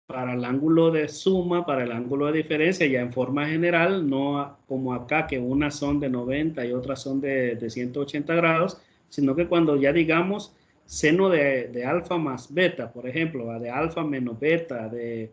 para el ángulo de suma, para el ángulo de diferencia, ya en forma general, no como acá, que unas son de 90 y otras son de 180 grados, sino que cuando ya digamos seno de alfa más beta, por ejemplo, de alfa menos beta, de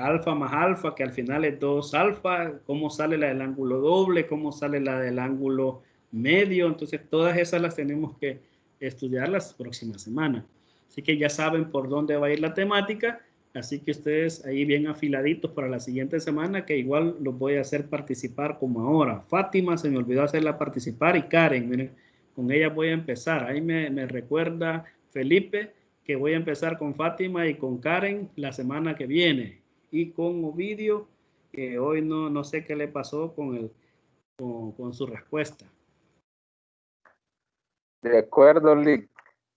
alfa más alfa, que al final es 2 alfa, cómo sale la del ángulo doble, cómo sale la del ángulo medio. Entonces todas esas las tenemos que estudiar las próximas semanas. Así que ya saben por dónde va a ir la temática, así que ustedes ahí bien afiladitos para la siguiente semana, que igual los voy a hacer participar como ahora. Fátima se me olvidó hacerla participar, y Karen, miren, con ella voy a empezar. Ahí me recuerda Felipe que voy a empezar con Fátima y con Karen la semana que viene, y con Ovidio, que hoy no sé qué le pasó con su respuesta. De acuerdo, Lick.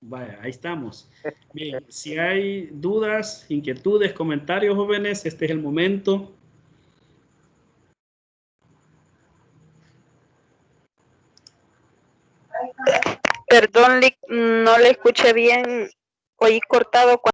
Vaya, ahí estamos. Bien, si hay dudas, inquietudes, comentarios, jóvenes, este es el momento. Perdón, Lick, no le escuché bien, oí cortado.